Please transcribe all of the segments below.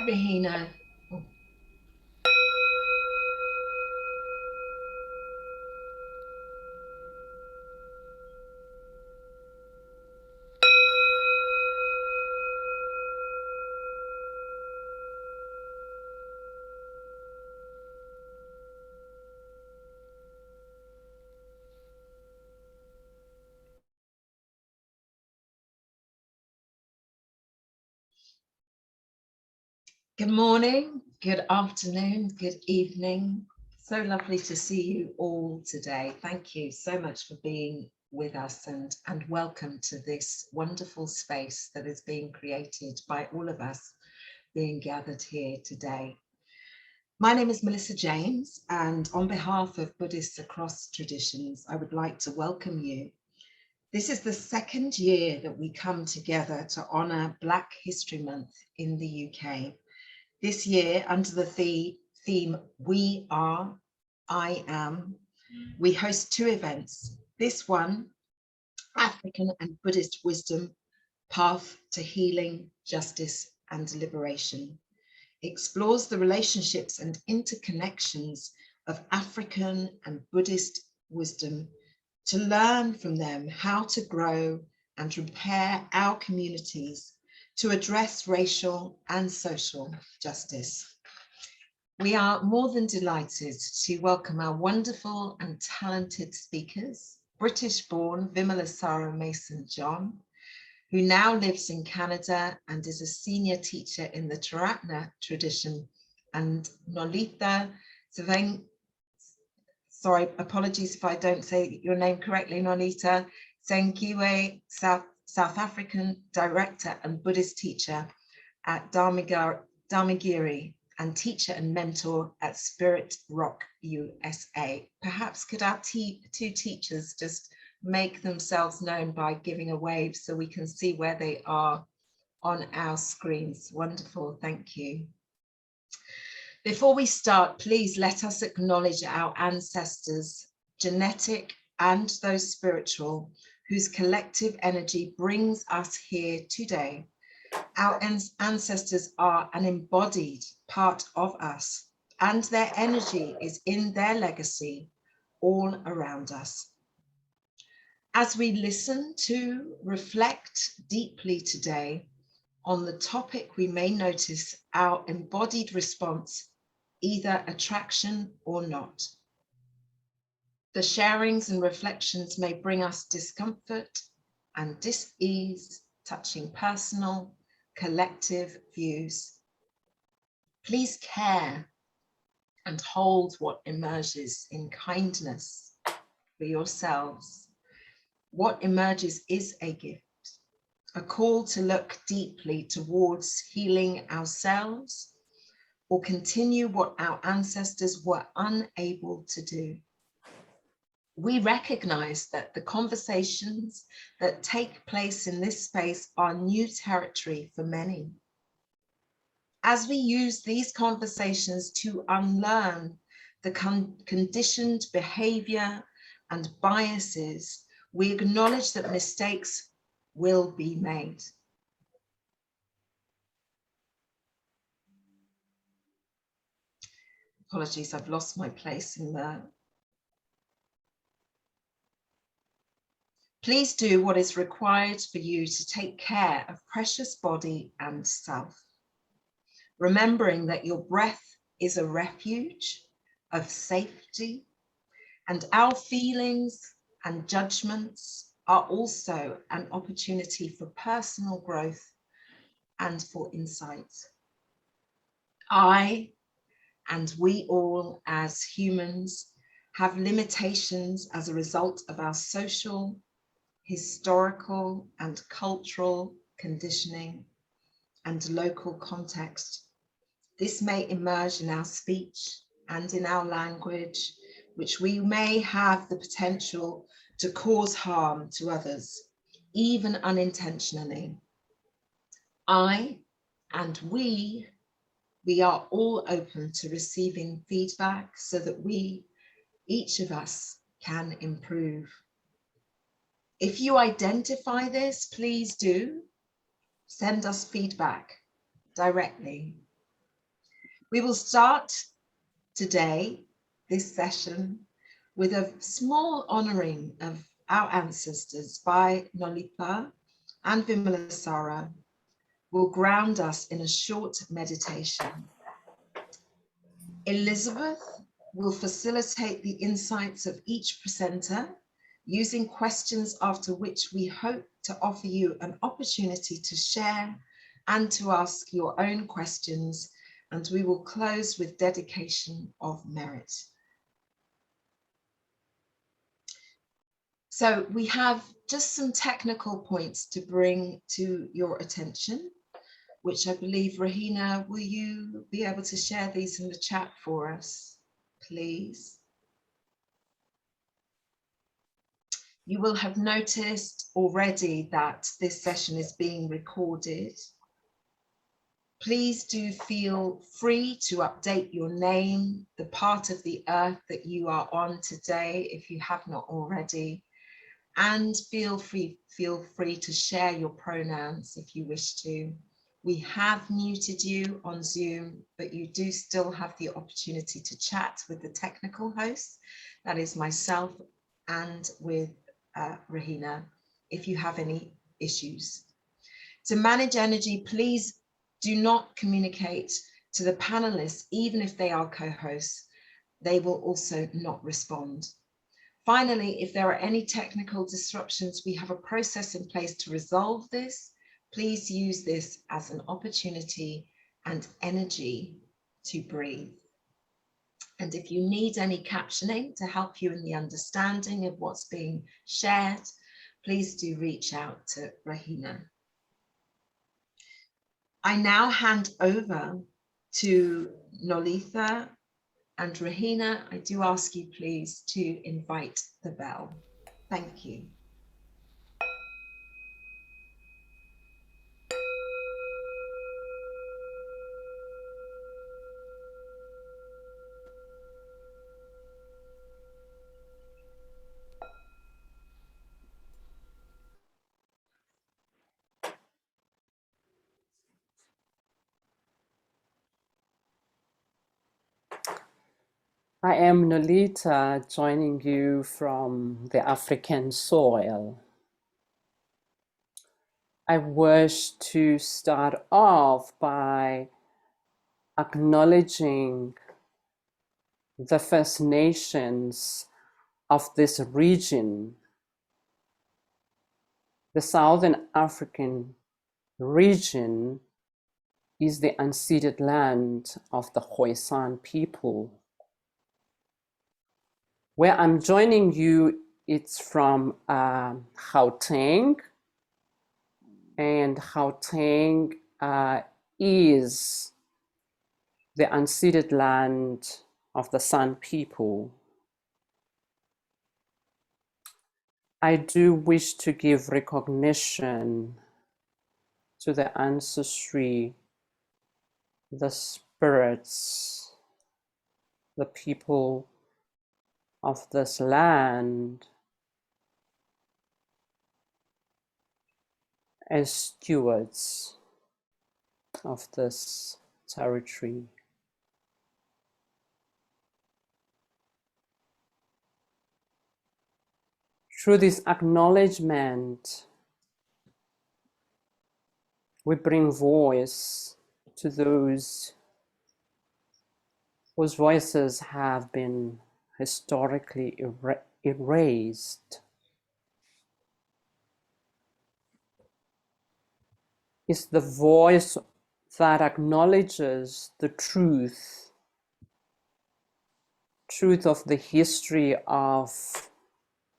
Rahina. Good morning, good afternoon, good evening. So lovely to see you all today. Thank you so much for being with us and welcome to this wonderful space that is being created by all of us being gathered here today. My name is Melissa James, and on behalf of Buddhists across traditions, I would like to welcome you. This is the second year that we come together to honour Black History Month in the UK. This year, under the theme, We Are, I Am, we host two events. This one, African and Buddhist Wisdom, Path to Healing, Justice and Liberation, explores the relationships and interconnections of African and Buddhist wisdom to learn from them how to grow and repair our communities to address racial and social justice. We are more than delighted to welcome our wonderful and talented speakers, British-born Vimalasara Mason-John, who now lives in Canada and is a senior teacher in the Taratna tradition, and Nolitha Tsengiwe, sorry, apologies if I don't say your name correctly, Nolitha Tsengiwe, South African director and Buddhist teacher at Dharmagiri and teacher and mentor at Spirit Rock USA. Perhaps could our two teachers just make themselves known by giving a wave so we can see where they are on our screens. Wonderful, thank you. Before we start, please let us acknowledge our ancestors, genetic and those spiritual, whose collective energy brings us here today. Our ancestors are an embodied part of us, and their energy is in their legacy all around us. As we listen to reflect deeply today on the topic, we may notice our embodied response, either attraction or not. The sharings and reflections may bring us discomfort and dis-ease, touching personal, collective views. Please care and hold what emerges in kindness for yourselves. What emerges is a gift, a call to look deeply towards healing ourselves or continue what our ancestors were unable to do. We recognize that the conversations that take place in this space are new territory for many. As we use these conversations to unlearn the conditioned behavior and biases, we acknowledge that mistakes will be made. Apologies, I've lost my place in there. Please do what is required for you to take care of precious body and self, remembering that your breath is a refuge of safety, and our feelings and judgments are also an opportunity for personal growth and for insight. I and we all as humans have limitations as a result of our social, historical and cultural conditioning and local context. This may emerge in our speech and in our language, which we may have the potential to cause harm to others, even unintentionally. I and we are all open to receiving feedback so that each of us can improve. If you identify this, please do send us feedback directly. We will start today, this session, with a small honoring of our ancestors by Nolitha and Vimalasara will ground us in a short meditation. Elizabeth will facilitate the insights of each presenter using questions after which we hope to offer you an opportunity to share and to ask your own questions, and we will close with dedication of merit. So we have just some technical points to bring to your attention, which I believe, Rahina, will you be able to share these in the chat for us, please? You will have noticed already that this session is being recorded. Please do feel free to update your name, the part of the earth that you are on today, if you have not already, and feel free to share your pronouns if you wish to. We have muted you on Zoom, but you do still have the opportunity to chat with the technical host, that is myself, and with Rahina, if you have any issues. To manage energy, please do not communicate to the panelists, even if they are co-hosts. They will also not respond. Finally, if there are any technical disruptions, we have a process in place to resolve this. Please use this as an opportunity and energy to breathe. And if you need any captioning to help you in the understanding of what's being shared, please do reach out to Rahina. I now hand over to Nolitha and Rahina. I do ask you please to invite the bell. Thank you. I am Nolitha, joining you from the African soil. I wish to start off by acknowledging the First Nations of this region. The Southern African region is the unceded land of the Khoisan people. Where I'm joining you, it's from Gauteng, and Gauteng is the unceded land of the San people. I do wish to give recognition to the ancestry, the spirits, the people of this land as stewards of this territory. Through this acknowledgement, we bring voice to those whose voices have been historically erased. It's the voice that acknowledges the truth of the history of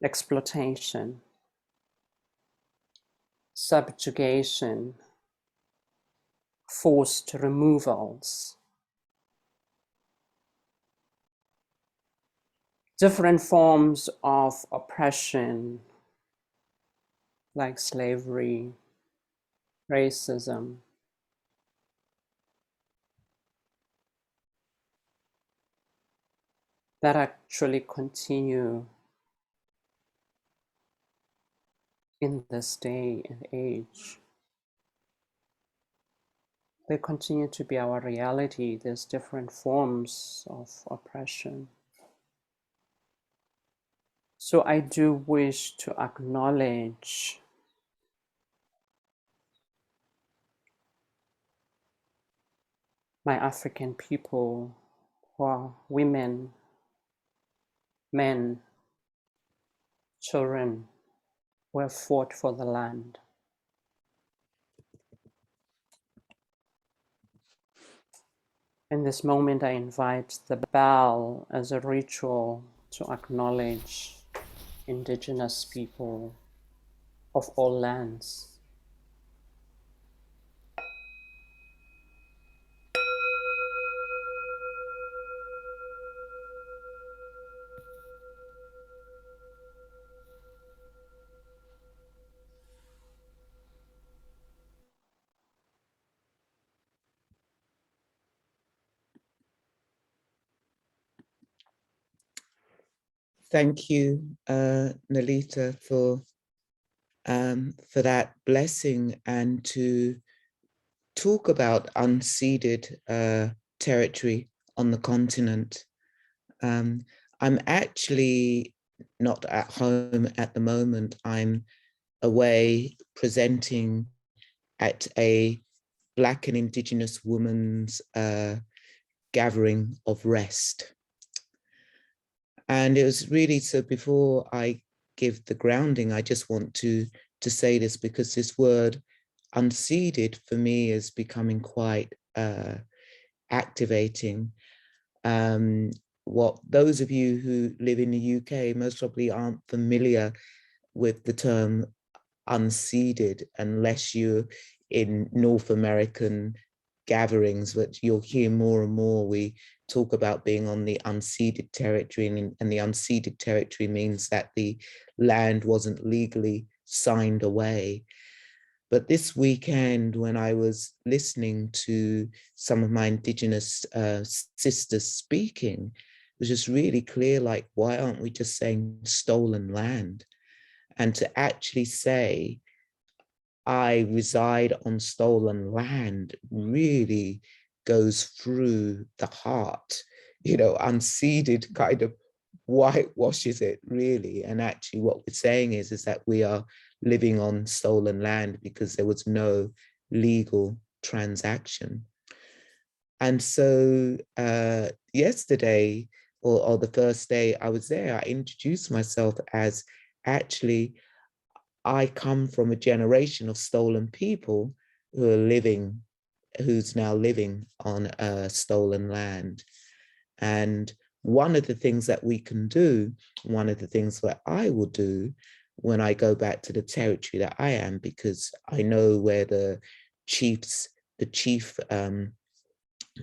exploitation, subjugation, forced removals, different forms of oppression like slavery, racism, that actually continue in this day and age. They continue to be our reality. There's different forms of oppression. So I do wish to acknowledge my African people who are women, men, children who have fought for the land. In this moment, I invite the bell as a ritual to acknowledge indigenous people of all lands. Thank you, Nolitha, for that blessing and to talk about unceded territory on the continent. I'm actually not at home at the moment. I'm away presenting at a Black and Indigenous women's gathering of rest. And it was really, so before I give the grounding, I just want to say this, because this word unceded for me is becoming quite activating. What those of you who live in the UK most probably aren't familiar with the term unceded unless you're in North American gatherings, but you'll hear more and more we talk about being on the unceded territory, and the unceded territory means that the land wasn't legally signed away. But this weekend, when I was listening to some of my Indigenous sisters speaking, it was just really clear, like, why aren't we just saying stolen land? And to actually say, I reside on stolen land, really goes through the heart. You know, unceded kind of whitewashes it, really. And actually what we're saying is that we are living on stolen land because there was no legal transaction. And so yesterday, or the first day I was there, I introduced myself as, actually, I come from a generation of stolen people who's now living on stolen land. And one of the things that we can do, one of the things that I will do when I go back to the territory that I am, because I know where the chief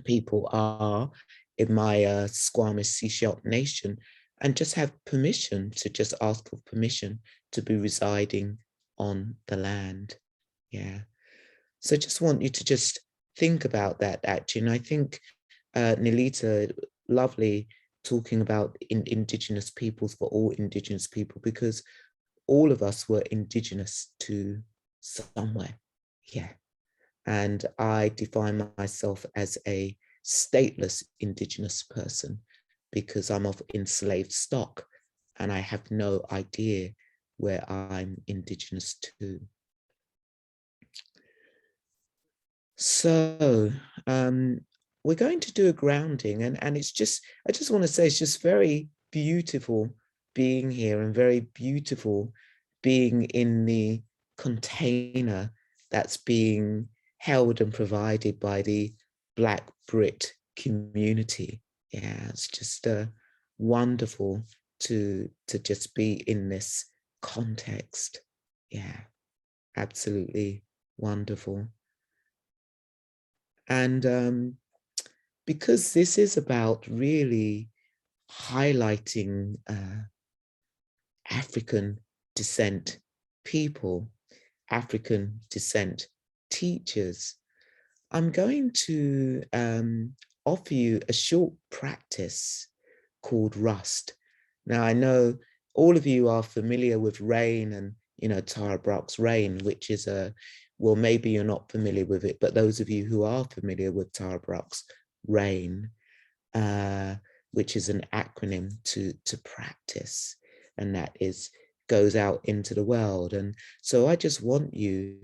people are in my Squamish Sechelt Nation, and just have permission to just ask for permission to be residing on the land. Yeah. So just want you to just think about that, actually. And I think Nolitha, lovely talking about Indigenous peoples for all Indigenous people, because all of us were Indigenous to somewhere. Yeah. And I define myself as a stateless Indigenous person because I'm of enslaved stock and I have no idea where I'm Indigenous to. So we're going to do a grounding, and it's just, I just want to say, it's just very beautiful being here, and very beautiful being in the container that's being held and provided by the Black Brit community. Yeah, it's just wonderful to just be in this context. Yeah, absolutely wonderful. And because this is about really highlighting African descent people, African descent teachers, I'm going to offer you a short practice called Rust. Now, I know all of you are familiar with rain and, you know, Tara Brach's rain, which is a well, maybe you're not familiar with it, but those of you who are familiar with Tara Brach's RAIN, which is an acronym to practice, and that goes out into the world. And so I just want you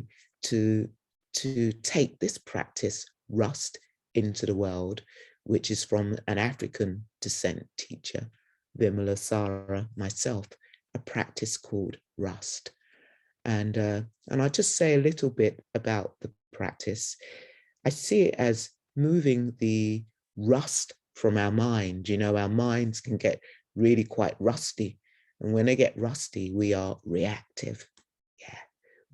to take this practice, Rust, into the world, which is from an African descent teacher, Vimalasara, myself, a practice called Rust. And I'll just say a little bit about the practice. I see it as moving the rust from our mind. You know, our minds can get really quite rusty. And when they get rusty, we are reactive. Yeah,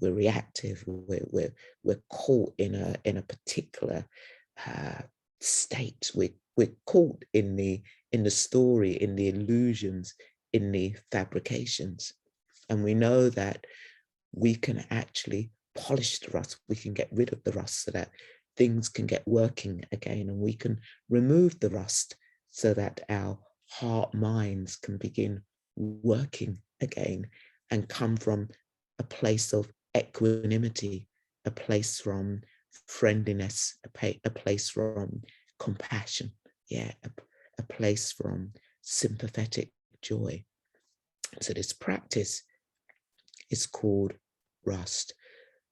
we're reactive. We're caught in a particular state. We're caught in the story, in the illusions, in the fabrications. And we know that we can actually polish the rust. We can get rid of the rust so that things can get working again, and we can remove the rust so that our heart minds can begin working again and come from a place of equanimity, a place from friendliness, a place from compassion, yeah, a place from sympathetic joy. So this practice is called Rust.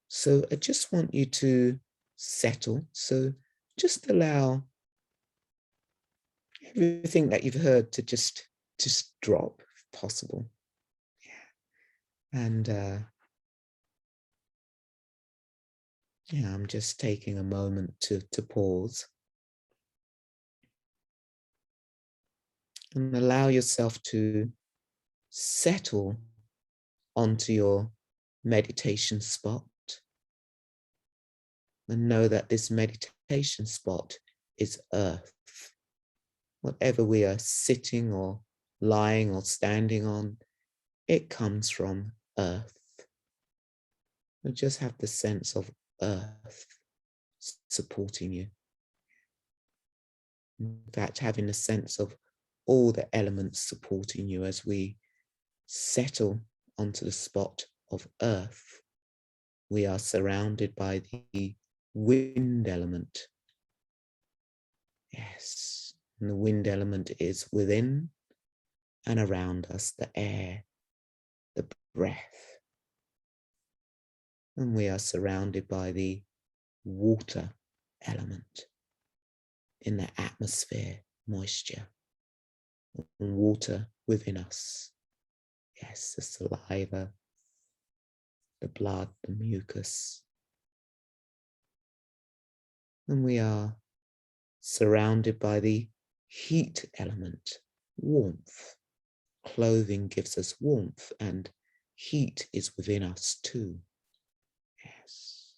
So I just want you to settle. So just allow everything that you've heard to just drop if possible. Yeah. And yeah, I'm just taking a moment to pause and allow yourself to settle onto your meditation spot, and know that this meditation spot is earth. Whatever we are sitting or lying or standing on, it comes from earth. You just have the sense of earth supporting you. In fact, having a sense of all the elements supporting you as we settle onto the spot of earth. We are surrounded by the wind element. Yes, and the wind element is within and around us, the air, the breath. And we are surrounded by the water element in the atmosphere, moisture, and water within us. Yes, the saliva, the blood, the mucus. And we are surrounded by the heat element, warmth. Clothing gives us warmth, and heat is within us too. Yes.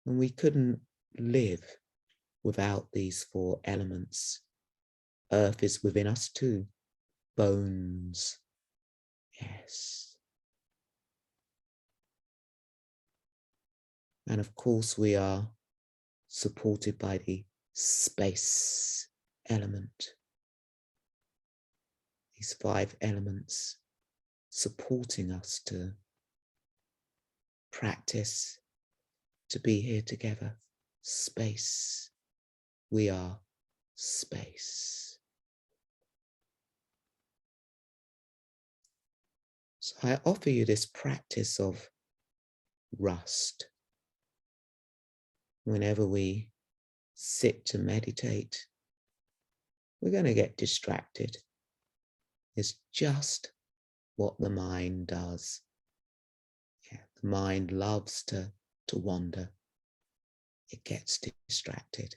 And we couldn't live without these four elements. Earth is within us too. Bones. Yes. And of course, we are supported by the space element. These five elements supporting us to practice, to be here together. Space. We are space. So I offer you this practice of rust. Whenever we sit to meditate, we're going to get distracted. It's just what the mind does. Yeah, the mind loves to wander. It gets distracted.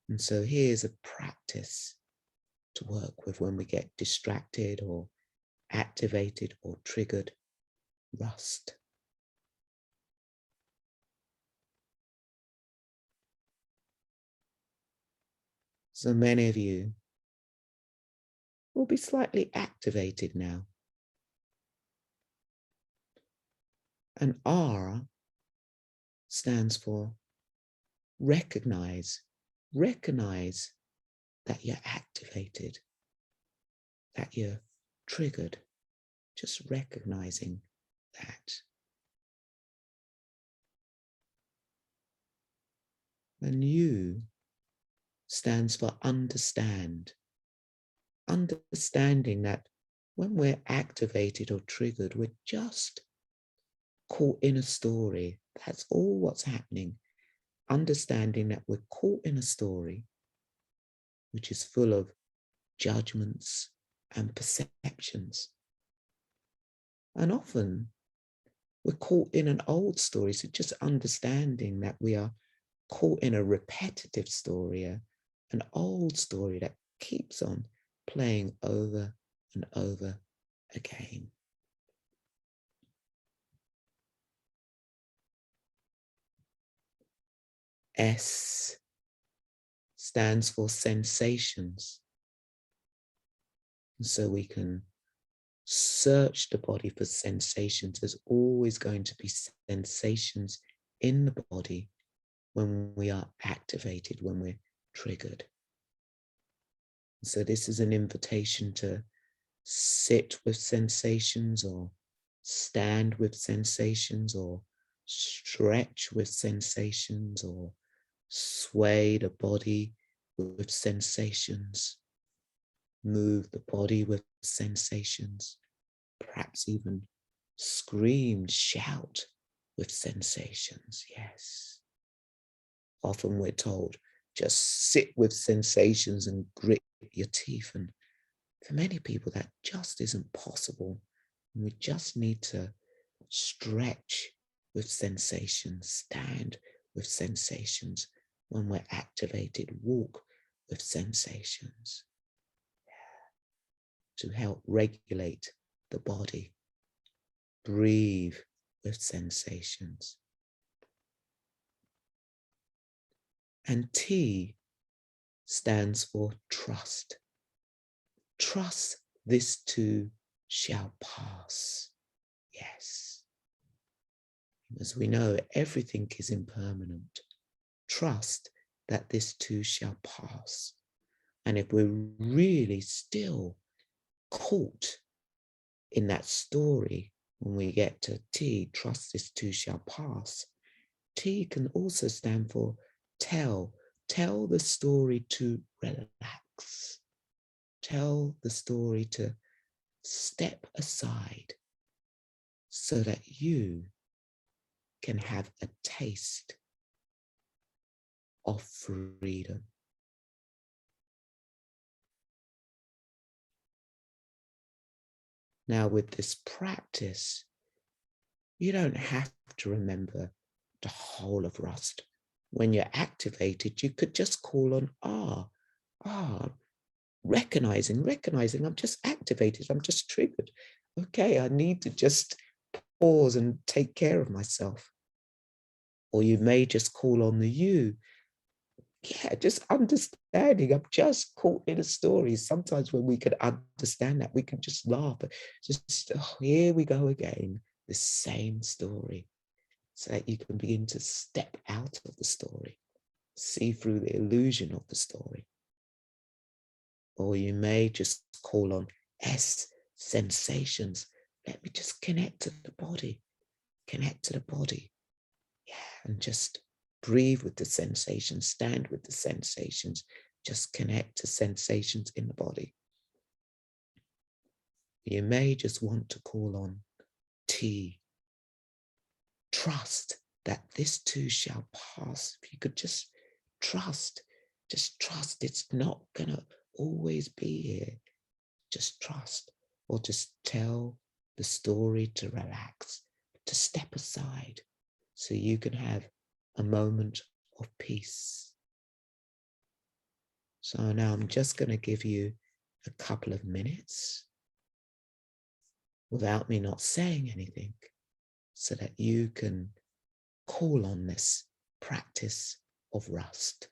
And so here's a practice to work with when we get distracted or activated or triggered. Rust. So many of you will be slightly activated now. And R stands for recognize. Recognize that you're activated, that you're triggered. Just recognizing that. And U stands for understand. Understanding that when we're activated or triggered, we're just caught in a story. That's all what's happening. Understanding that we're caught in a story which is full of judgments and perceptions. And often we're caught in an old story. So just understanding that we are caught in a repetitive story, an old story that keeps on playing over and over again. S stands for sensations. And so we can search the body for sensations. There's always going to be sensations in the body when we are activated, when we're triggered. So this is an invitation to sit with sensations, or stand with sensations, or stretch with sensations, or sway the body with sensations, move the body with sensations, perhaps even scream, shout with sensations. Yes. Often we're told, just sit with sensations and grit your teeth. And for many people, that just isn't possible. We just need to stretch with sensations, stand with sensations. When we're activated, walk with sensations to help regulate the body. Breathe with sensations. And T stands for trust. Trust this too shall pass. Yes. As we know, everything is impermanent. Trust that this too shall pass. And if we're really still caught in that story, when we get to T, trust this too shall pass, T can also stand for tell. Tell the story to relax. Tell the story to step aside so that you can have a taste of freedom. Now, with this practice, you don't have to remember the whole of Rust. When you're activated, you could just call on recognizing, I'm just activated, I'm just triggered. Okay, I need to just pause and take care of myself. Or you may just call on the you. Yeah, just understanding, I'm just caught in a story. Sometimes when we can understand that, we can just laugh. Just, oh, here we go again, the same story. So that you can begin to step out of the story, see through the illusion of the story. Or you may just call on S, sensations. Let me just connect to the body, connect to the body. Yeah, and just breathe with the sensations, stand with the sensations, just connect to sensations in the body. You may just want to call on T. Trust that this too shall pass. If you could just trust it's not gonna always be here. Just trust, or just tell the story to relax, to step aside so you can have a moment of peace. So now I'm just going to give you a couple of minutes without me not saying anything so that you can call on this practice of rust.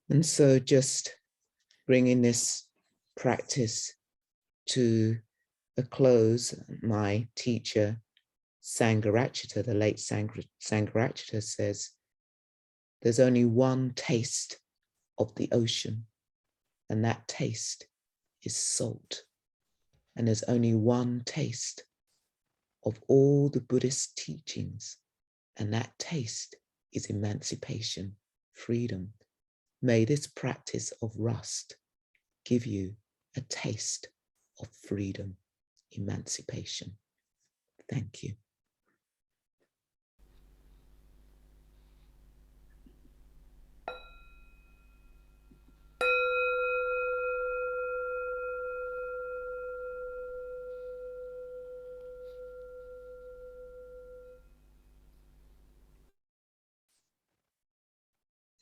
And so just bringing this practice to a close, my teacher, Sangharakshita, the late Sangharakshita says, there's only one taste of the ocean, and that taste is salt. And there's only one taste of all the Buddhist teachings, and that taste is emancipation, freedom. May this practice of rust give you a taste of freedom, emancipation. Thank you.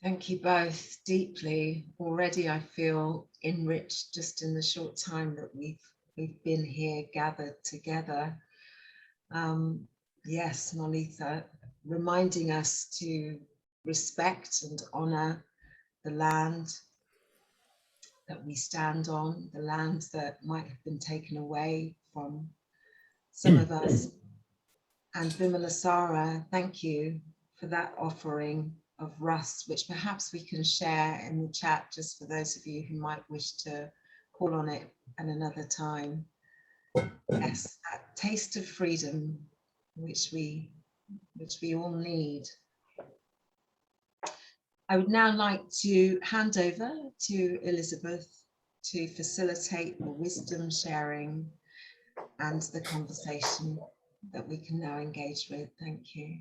Thank you both deeply. Already I feel enriched just in the short time that we've been here gathered together. Yes, Nolitha, reminding us to respect and honor the land that we stand on, the land that might have been taken away from some of us. And Vimalasara, thank you for that offering of rust, which perhaps we can share in the chat just for those of you who might wish to call on it at another time. Yes, that taste of freedom, which we all need. I would now like to hand over to Elizabeth to facilitate the wisdom sharing and the conversation that we can now engage with. Thank you.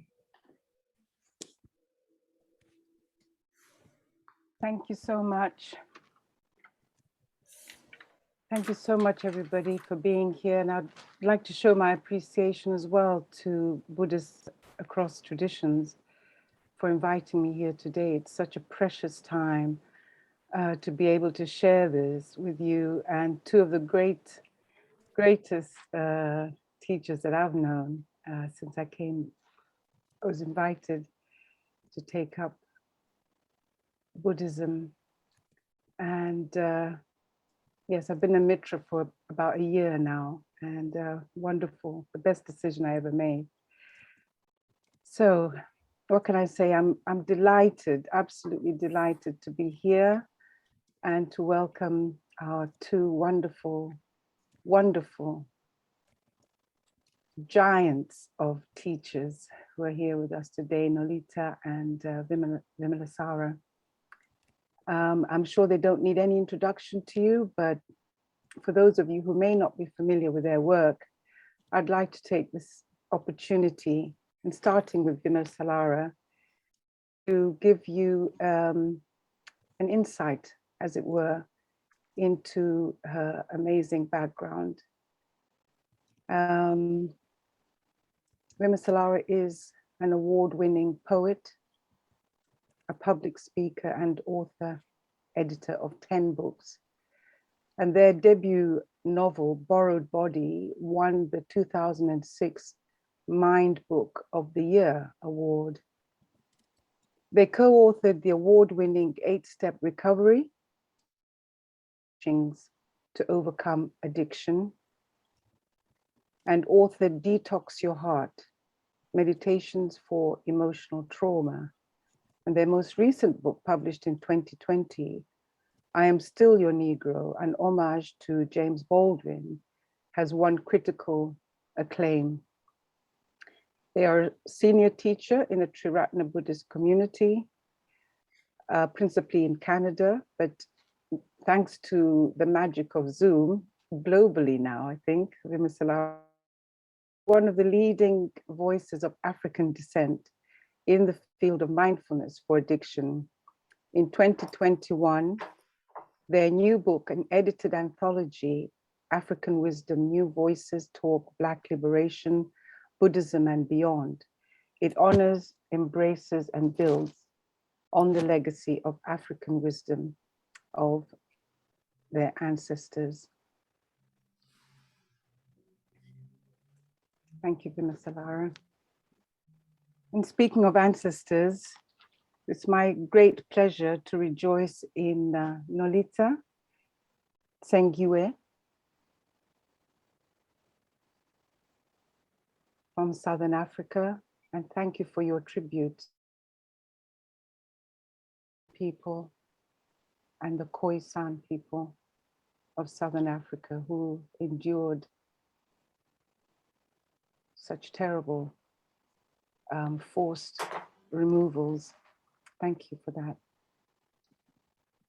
Thank you so much. Thank you so much, everybody, for being here. And I'd like to show my appreciation as well to Buddhists across traditions for inviting me here today. It's such a precious time to be able to share this with you and two of the greatest teachers that I've known since I was invited to take up Buddhism. And yes, I've been a mitra for about a year now, and wonderful, the best decision I ever made. So what can I say? I'm delighted, absolutely delighted to be here and to welcome our two wonderful, wonderful giants of teachers who are here with us today, Nolitha and Vimalasara. I'm sure they don't need any introduction to you, but for those of you who may not be familiar with their work, I'd like to take this opportunity, and starting with Vimalasara, to give you an insight, as it were, into her amazing background. Vimalasara is an award-winning poet, a public speaker and author, editor of 10 books. And their debut novel, Borrowed Body, won the 2006 Mind Book of the Year award. They co-authored the award-winning 8-Step Recovery, to Overcome Addiction, and authored Detox Your Heart, Meditations for Emotional Trauma. And their most recent book, published in 2020, I Am Still Your Negro, an homage to James Baldwin, has won critical acclaim. They are a senior teacher in the Triratna Buddhist community, principally in Canada, but thanks to the magic of Zoom, globally now, I think, Vimalasara, one of the leading voices of African descent in the field of mindfulness for addiction. In 2021, their new book, an edited anthology, African Wisdom, New Voices Talk, Black Liberation, Buddhism and Beyond. It honors, embraces, and builds on the legacy of African wisdom of their ancestors. Thank you, Vimalasara. And speaking of ancestors, It's my great pleasure to rejoice in Nolitha Tsengiwe from Southern Africa, and thank you for your tribute, people and the Khoisan people of Southern Africa who endured such terrible forced removals. Thank you for that.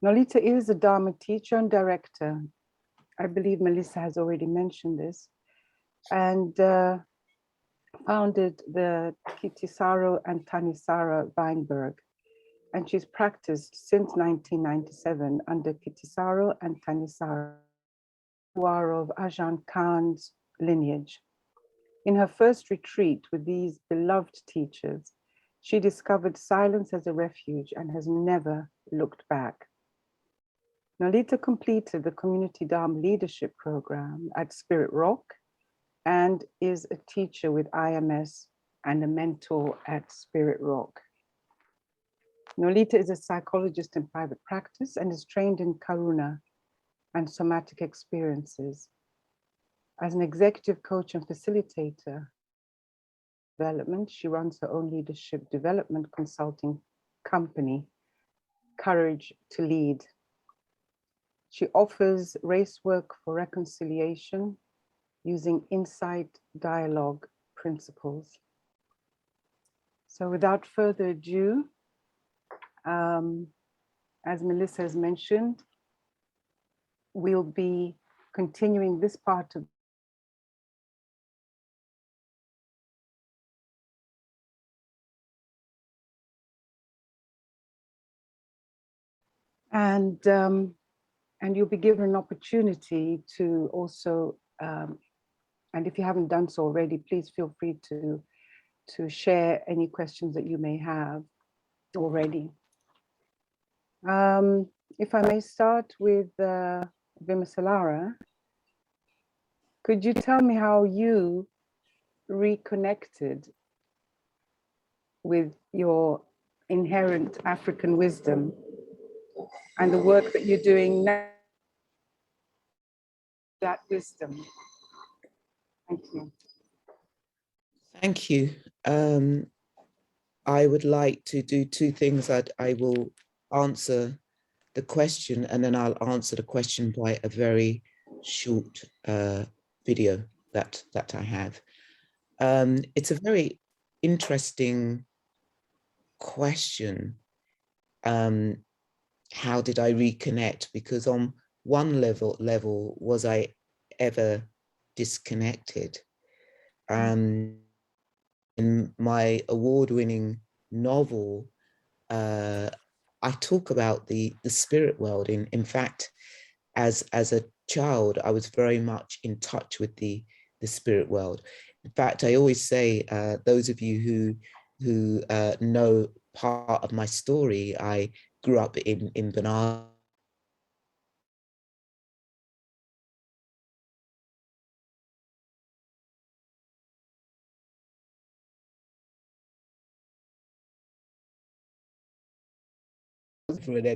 Nolitha is a Dharma teacher and director. I believe Melissa has already mentioned this, and founded the Kitisaro and Thanissaro Weinberg. And she's practiced since 1997 under Kitisaro and Thanissaro, who are of Ajahn Khan's lineage. In her first retreat with these beloved teachers, she discovered silence as a refuge and has never looked back. Nolitha completed the Community Dharma Leadership Program at Spirit Rock and is a teacher with IMS and a mentor at Spirit Rock. Nolitha is a psychologist in private practice and is trained in Karuna and somatic experiences. As an executive coach and facilitator development, she runs her own leadership development consulting company, Courage to Lead. She offers race work for reconciliation using insight dialogue principles. So without further ado, as Melissa has mentioned, we'll be continuing this part of and you'll be given an opportunity to also, and if you haven't done so already, please feel free to share any questions that you may have already. If I may start with Vimalasara, could you tell me how you reconnected with your inherent African wisdom and the work that you're doing now, that wisdom? Thank you. Thank you. I would like to do two things. That I will answer the question, and then I'll answer the question by a very short video that I have. It's a very interesting question. How did I reconnect? Because on one level, was I ever disconnected? In my award-winning novel, I talk about the spirit world. In fact, as a child, I was very much in touch with the spirit world. In fact, I always say, those of you who know part of my story, I grew up in Benin. And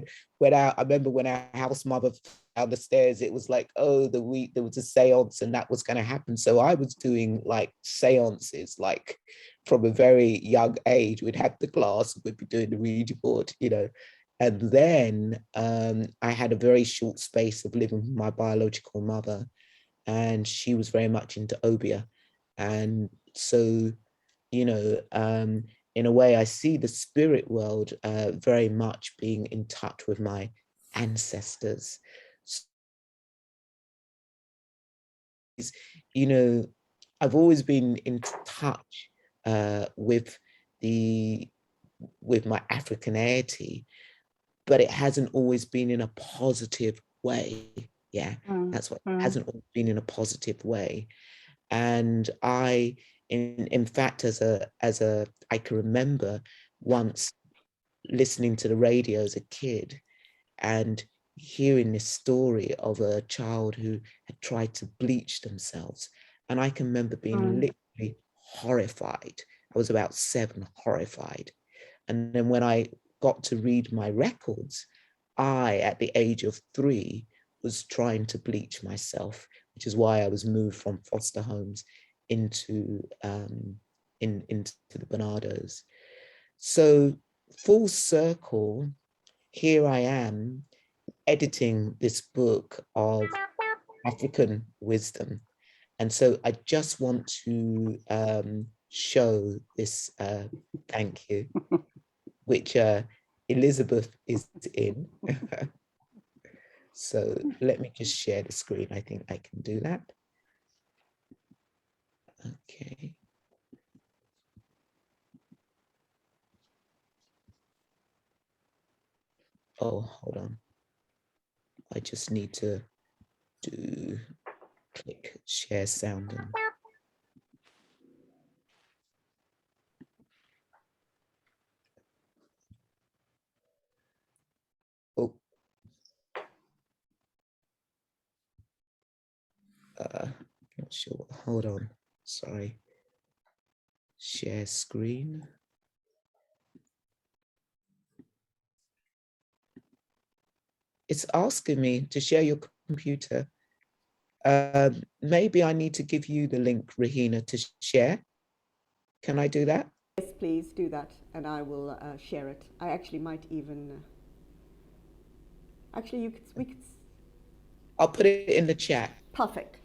then I remember when our house mother found the stairs, it was like, oh, there was a seance and that was going to happen. So I was doing like seances, like from a very young age. We'd have the class, we'd be doing the Ouija board, you know. And then I had a very short space of living with my biological mother, and she was very much into Obia. And so, you know, in a way, I see the spirit world very much being in touch with my ancestors. You know, I've always been in touch with my Africanity, but it hasn't always been in a positive way. Yeah, that's what it hasn't always been in a positive way. And I, in fact, as a I can remember once listening to the radio as a kid and hearing this story of a child who had tried to bleach themselves. And I can remember being literally horrified. I was about 7, horrified. And then when I got to read my records, I, at the age of 3, was trying to bleach myself, which is why I was moved from foster homes into the Barnardos. So full circle, here I am editing this book of African wisdom. And so I just want to show this, thank you, which Elizabeth is in. So let me just share the screen. I think I can do that. Okay. Oh, hold on. I just need to click share sound. Oh. Not sure. Hold on. Sorry. Share screen. It's asking me to share your computer. Maybe I need to give you the link, Rahina, to share. Can I do that? Yes, please do that, and I will share it. I actually might even. Actually, we could. I'll put it in the chat. Perfect.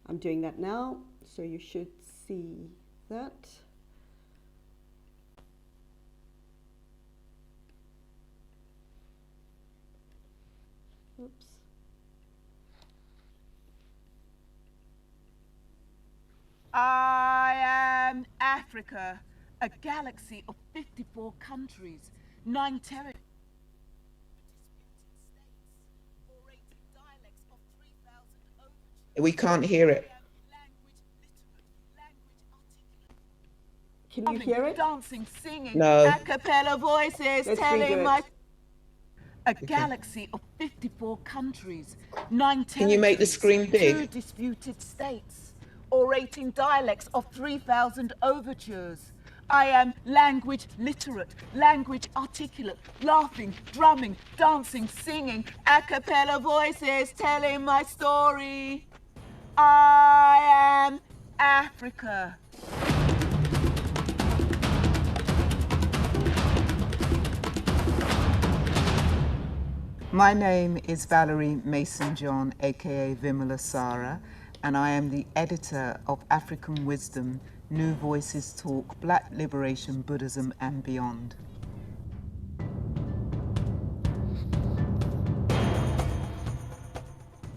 I'm doing that now, so you should see that. Oops. I am Africa, a galaxy of 54 countries, 9 territories. We can't hear it. Can you hear it? Dancing, singing, No. a cappella voices, Let's telling redo my... it. A galaxy of 54 countries, 9 territories, Can you make the screen big? 2 disputed states, orating dialects of 3,000 overtures. I am language literate, language articulate, laughing, drumming, dancing, singing, a cappella voices telling my story. I am Africa. My name is Valerie Mason-John, aka Vimalasara, and I am the editor of African Wisdom, New Voices Talk, Black Liberation, Buddhism and Beyond.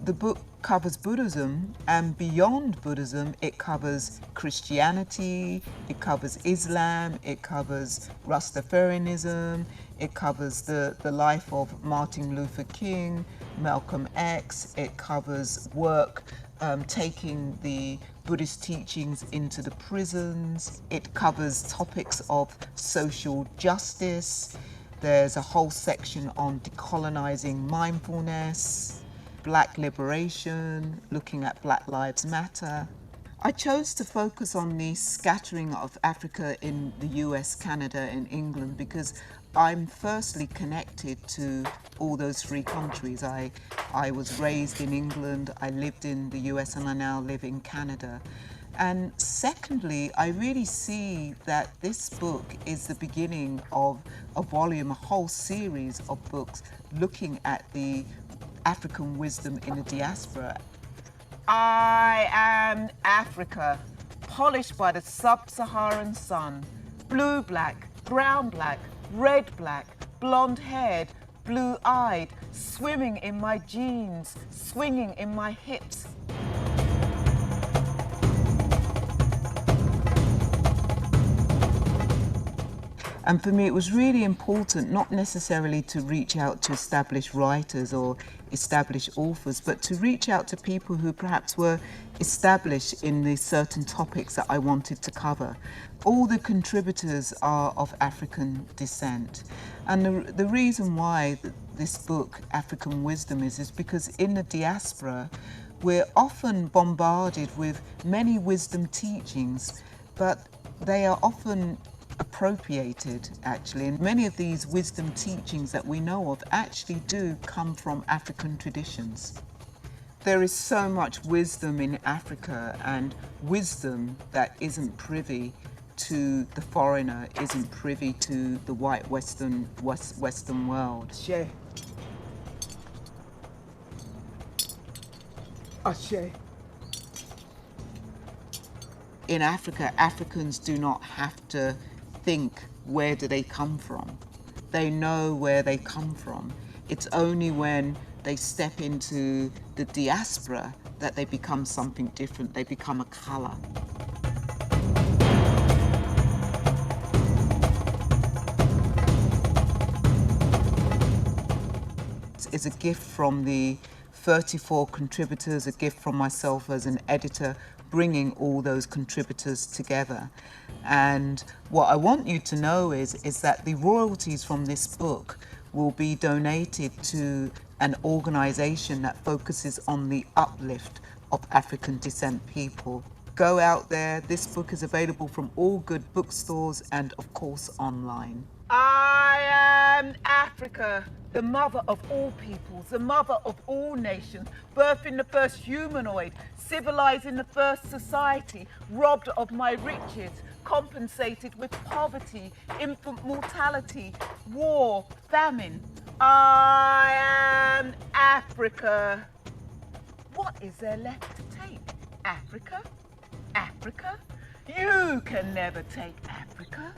The book covers Buddhism, and beyond Buddhism, it covers Christianity, it covers Islam, it covers Rastafarianism, it covers the life of Martin Luther King, Malcolm X, it covers work taking the Buddhist teachings into the prisons, it covers topics of social justice, there's a whole section on decolonizing mindfulness, Black liberation, looking at Black Lives Matter. I chose to focus on the scattering of Africa in the US, Canada and England because I'm firstly connected to all those 3 countries. I was raised in England, I lived in the US and I now live in Canada. And secondly, I really see that this book is the beginning of a volume, a whole series of books looking at the African wisdom in the diaspora. I am Africa, polished by the sub-Saharan sun, blue-black, brown-black, red-black, blonde-haired, blue-eyed, swimming in my jeans, swinging in my hips. And for me, it was really important not necessarily to reach out to established writers or established authors, but to reach out to people who perhaps were established in the certain topics that I wanted to cover. All the contributors are of African descent. And the reason why this book, African Wisdom, is because in the diaspora, we're often bombarded with many wisdom teachings, but they are often appropriated, actually, and many of these wisdom teachings that we know of actually do come from African traditions. There is so much wisdom in Africa, and wisdom that isn't privy to the foreigner, isn't privy to the white Western world. Ashe. Ashe. In Africa, Africans do not have to think, where do they come from? They know where they come from. It's only when they step into the diaspora that they become something different. They become a color. It's a gift from the 34 contributors, a gift from myself as an editor, bringing all those contributors together. And what I want you to know is that the royalties from this book will be donated to an organization that focuses on the uplift of African descent people. Go out there. This book is available from all good bookstores and, of course, online. I am Africa, the mother of all peoples, the mother of all nations, birthing the first humanoid, civilizing the first society, robbed of my riches, compensated with poverty, infant mortality, war, famine. I am Africa. What is there left to take? Africa? Africa? You can never take Africa.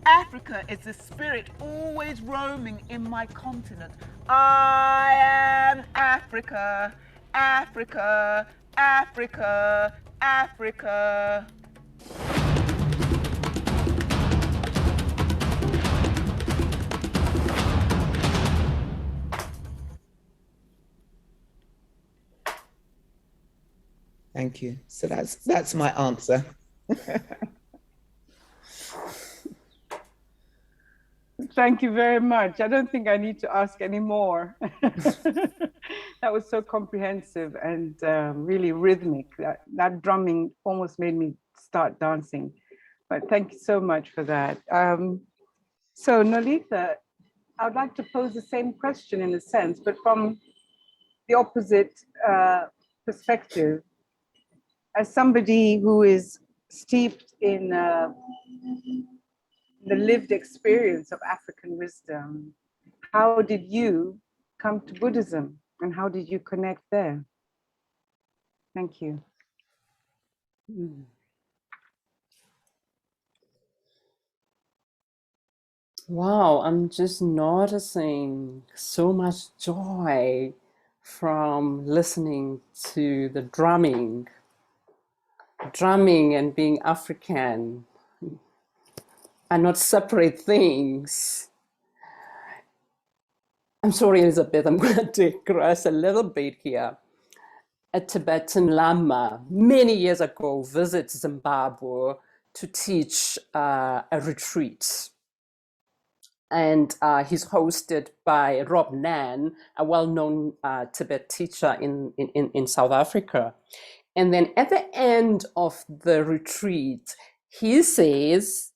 Africa is the spirit always roaming in my continent. I am Africa, Africa, Africa, Africa. Thank you. So that's my answer. Thank you very much. I don't think I need to ask any more. That was so comprehensive and really rhythmic. That drumming almost made me start dancing. But thank you so much for that. So Nolitha, I would like to pose the same question in a sense, but from the opposite perspective. As somebody who is steeped in the lived experience of African wisdom, how did you come to Buddhism and how did you connect there? Thank you. Wow, I'm just noticing so much joy from listening to the drumming and being African are not separate things. I'm sorry, Elizabeth, I'm going to digress a little bit here. A Tibetan Lama many years ago visited Zimbabwe to teach a retreat. And he's hosted by Rob Nan, a well-known Tibet teacher in South Africa. And then at the end of the retreat, he says,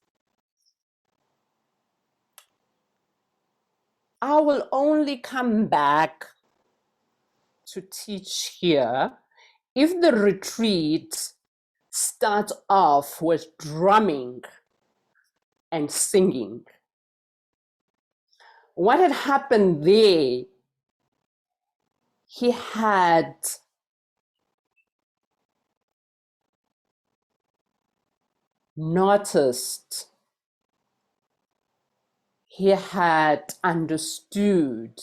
I will only come back to teach here if the retreat starts off with drumming and singing. What had happened there, he had noticed he had understood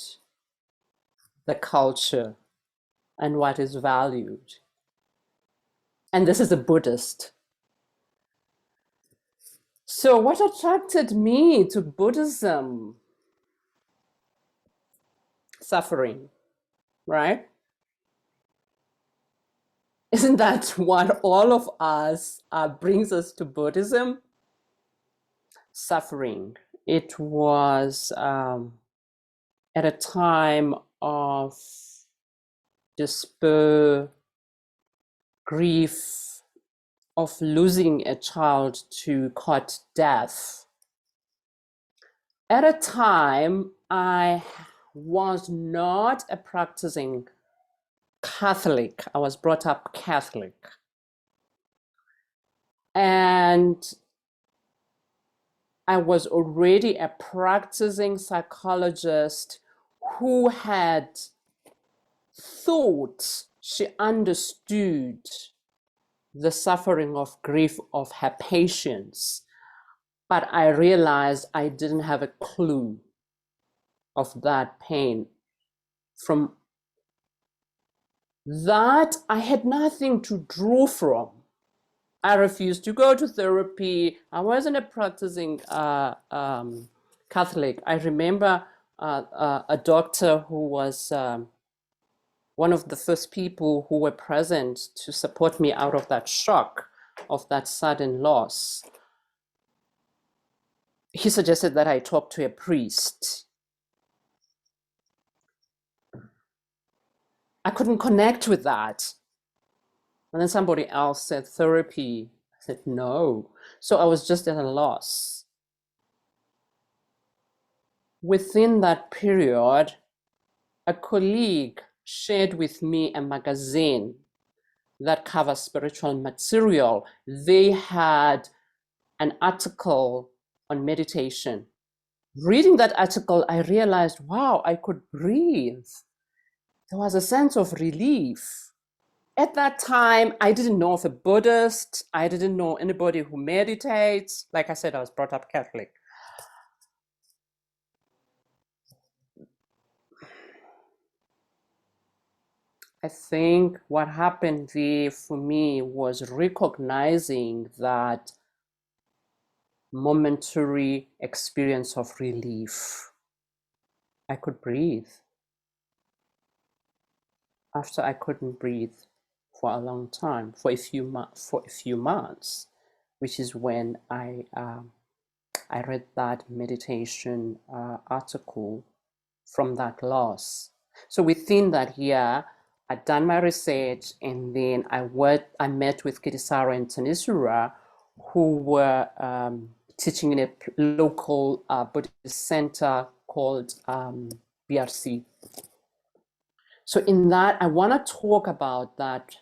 the culture and what is valued. And this is a Buddhist. So what attracted me to Buddhism? Suffering, right? Isn't that what all of us brings us to Buddhism? Suffering. It was at a time of despair, grief, of losing a child to cot death. At a time, I was not a practicing Catholic. I was brought up Catholic. And I was already a practicing psychologist who had thought she understood the suffering of grief of her patients. But I realized I didn't have a clue of that pain. From that, I had nothing to draw from. I refused to go to therapy. I wasn't a practicing Catholic. I remember a doctor who was one of the first people who were present to support me out of that shock of that sudden loss. He suggested that I talk to a priest. I couldn't connect with that. And then somebody else said therapy. I said no. So I was just at a loss. Within that period, a colleague shared with me a magazine that covers spiritual material. They had an article on meditation. Reading that article, I realized, wow, I could breathe. There was a sense of relief. At that time, I didn't know of a Buddhist. I didn't know anybody who meditates. Like I said, I was brought up Catholic. I think what happened there for me was recognizing that momentary experience of relief. I could breathe. After I couldn't breathe for a long time, for a few months, which is when I read that meditation article from that loss. So within that year, I'd done my research, and then I met with Kitisaro and Tanisura, who were teaching in a local Buddhist center called BRC. So in that, I want to talk about that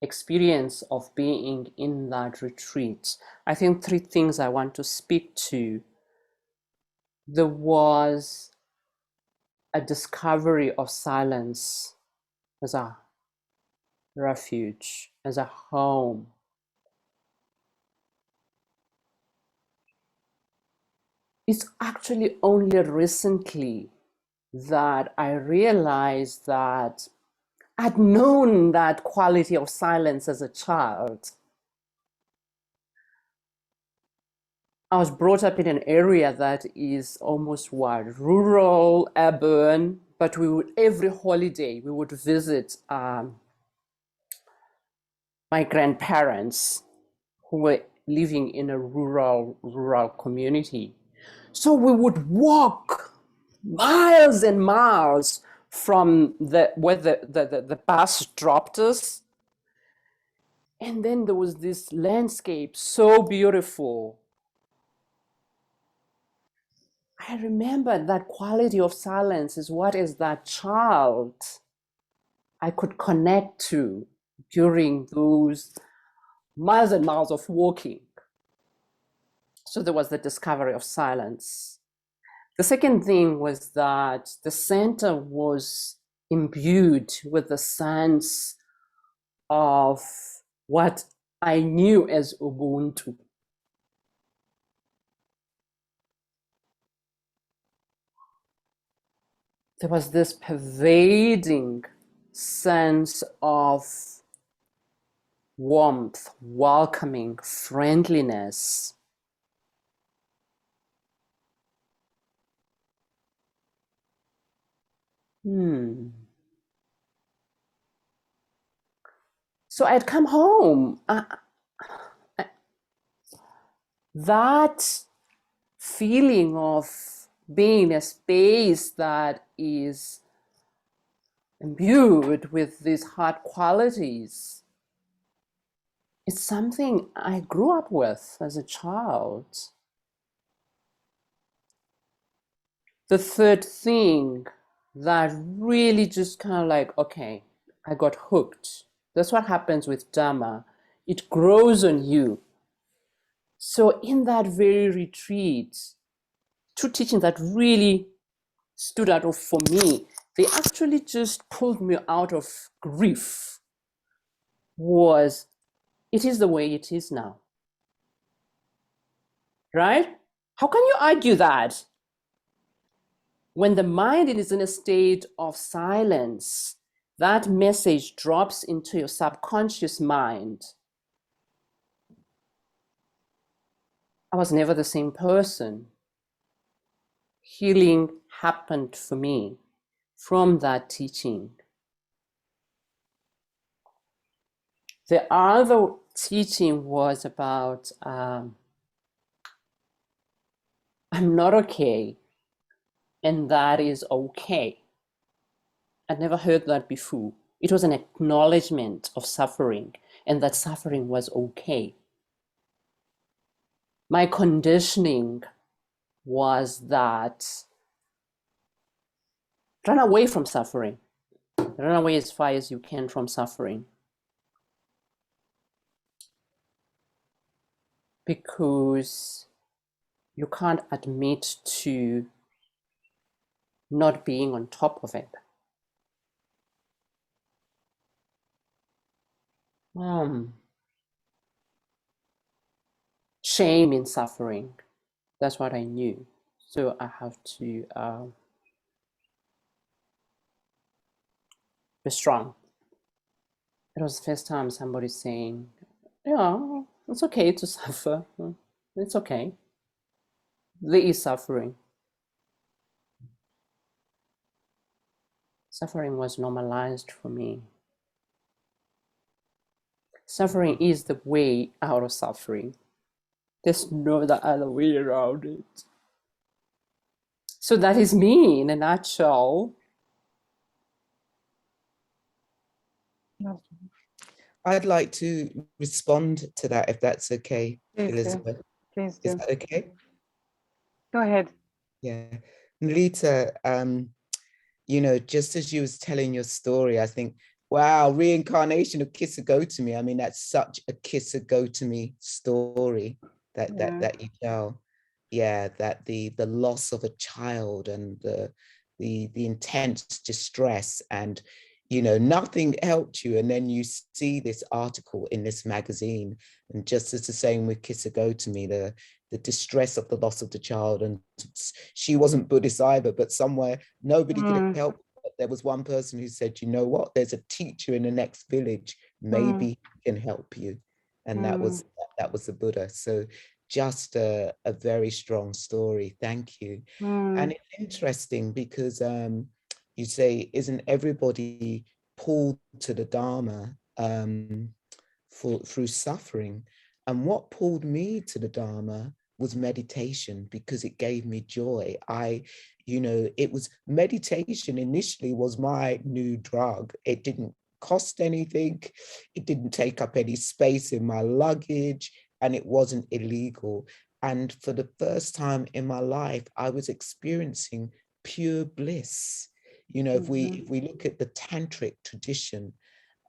experience of being in that retreat. I think 3 things I want to speak to. There was a discovery of silence as a refuge, as a home. It's actually only recently that I realized that I'd known that quality of silence as a child. I was brought up in an area that is almost rural, urban, but we would, every holiday, we would visit my grandparents who were living in a rural community. So we would walk miles and miles from where the bus dropped us. And then there was this landscape, so beautiful. I remember that quality of silence is what as that child I could connect to during those miles and miles of walking. So there was the discovery of silence. The second thing was that the center was imbued with the sense of what I knew as Ubuntu. there was this pervading sense of warmth, welcoming, friendliness. So I'd come home. That feeling of being in a space that is imbued with these heart qualities, it's something I grew up with as a child. The third thing that really just kind of like, okay, I got hooked. That's what happens with Dharma. It grows on you. So in that very retreat, two teachings that really stood out for me, they actually just pulled me out of grief, was it is the way it is now. Right? How can you argue that? When the mind is in a state of silence, that message drops into your subconscious mind. I was never the same person. Healing happened for me from that teaching. The other teaching was about I'm not okay, and that is okay. I'd never heard that before. It was an acknowledgement of suffering, and that suffering was okay. My conditioning was that run away from suffering. Run away as far as you can from suffering. Because you can't admit to not being on top of it. Shame in suffering. That's what I knew. So I have to be strong. It was the first time somebody saying, yeah, it's okay to suffer. It's okay. There is suffering. Suffering was normalized for me. Suffering is the way out of suffering. There's no other way around it. So that is me in a nutshell. I'd like to respond to that if that's okay, Please Elizabeth. do. Please do. Is that okay? Go ahead. Yeah. Nolitha, you know, just as you was telling your story, I think, wow, reincarnation of Kisagotami. I mean, that's such a Kisagotami story that you tell. Yeah, that the loss of a child and the intense distress, and you know, nothing helped you. And then you see this article in this magazine, and just as the same with Kisagotami, the distress of the loss of the child. And she wasn't Buddhist either, but somewhere nobody could help. But there was one person who said, you know what, there's a teacher in the next village, maybe he can help you. And that was the Buddha. So just a very strong story. Thank you. And it's interesting because you say, isn't everybody pulled to the Dharma through suffering? And what pulled me to the Dharma was meditation, because it gave me joy. It was meditation initially was my new drug. It didn't cost anything. It didn't take up any space in my luggage, and it wasn't illegal. And for the first time in my life, I was experiencing pure bliss. You know, if we look at the tantric tradition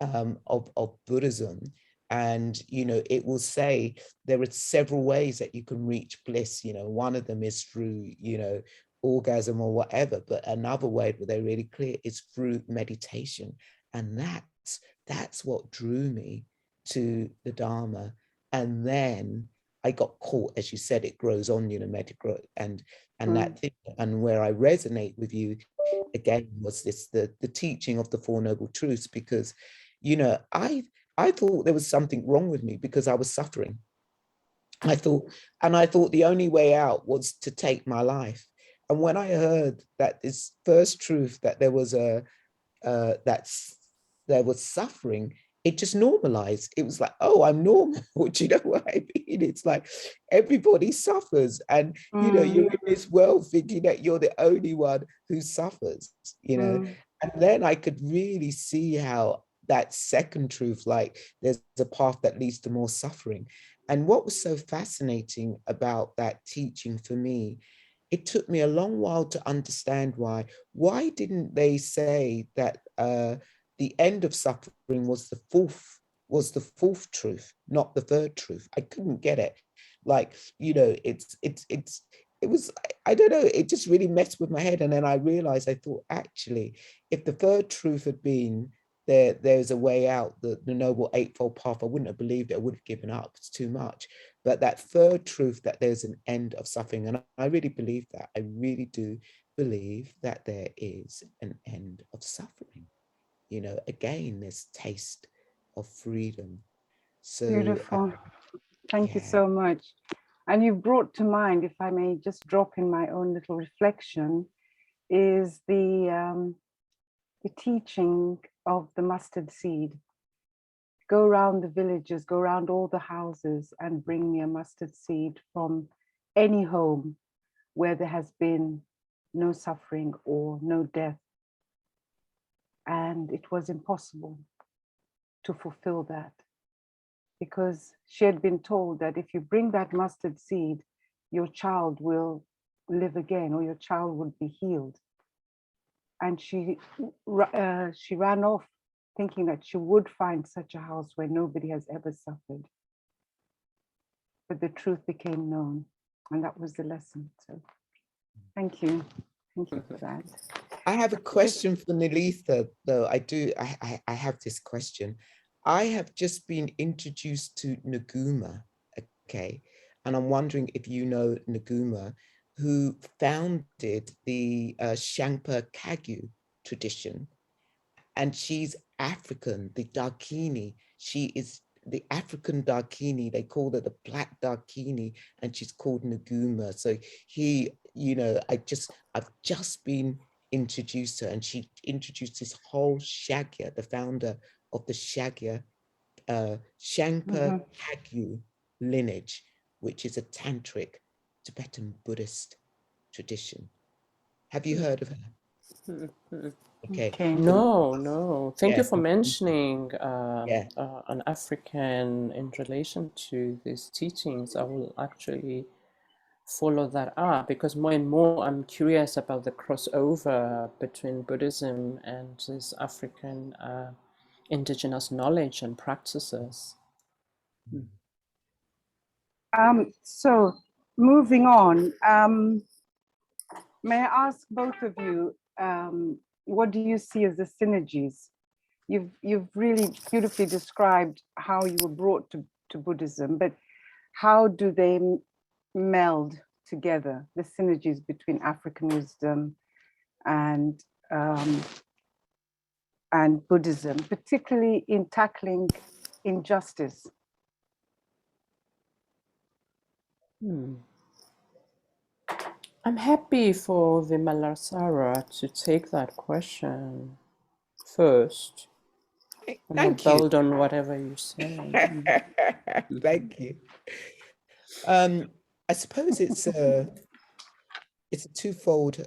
of Buddhism, and you know, it will say there are several ways that you can reach bliss. You know, one of them is through, you know, orgasm or whatever, but another way where they're really clear is through meditation. And that's what drew me to the Dharma. And then I got caught, as you said, it grows on you, and that thing, and where I resonate with you again was this, the teaching of the Four Noble Truths, because, you know, I thought there was something wrong with me because I was suffering. I thought the only way out was to take my life. And when I heard that this first truth, that there was there was suffering, it just normalized. It was like, oh, I'm normal. Do you know what I mean? It's like everybody suffers, and you know, you're in this world thinking that you're the only one who suffers, you know. And then I could really see how that second truth, like there's a path that leads to more suffering. And what was so fascinating about that teaching for me, it took me a long while to understand why. Why didn't they say that the end of suffering was the fourth truth, not the third truth? I couldn't get it. Like, you know, it was, I don't know, it just really messed with my head. And then I realized, I thought, actually, if the third truth had been there's a way out, the Noble Eightfold Path, I wouldn't have believed it. I would have given up. It's too much. But that third truth, that there's an end of suffering, and I really believe that. I really do believe that there is an end of suffering. You know, again, this taste of freedom. So Beautiful. Thank you yeah. so much. And you've brought to mind, if I may just drop in my own little reflection, is the teaching of the mustard seed. Go around the villages, go around all the houses and bring me a mustard seed from any home where there has been no suffering or no death. And it was impossible to fulfill that, because she had been told that if you bring that mustard seed, your child will live again, or your child would be healed. And she ran off thinking that she would find such a house where nobody has ever suffered. But the truth became known, and that was the lesson. So thank you. Thank you for that. I have a question for Nolitha, though. I have this question. I have just been introduced to Nguma, okay? And I'm wondering if you know Nguma, who founded the Shanpa Kagyu tradition. And she's African, the Dakini. She is the African Dakini. They call her the Black Dakini, and she's called Nguma. So he, you know, I've just been introduced to her, and she introduced this whole Shagya, the founder of the Shagya, Shanpa Kagyu lineage, which is a tantric Tibetan Buddhist tradition. Have you heard of her? Okay. No. Thank you for Yeah. mentioning an African in relation to these teachings. I will actually follow that up, because more and more I'm curious about the crossover between Buddhism and this African indigenous knowledge and practices. So moving on, may I ask both of you, what do you see as the synergies? You've really beautifully described how you were brought to Buddhism, but how do they meld together, the synergies between African wisdom and Buddhism, particularly in tackling injustice? I'm happy for Vimalasara to take that question first. Thank you. Build on whatever you say. Thank you. I suppose it's a twofold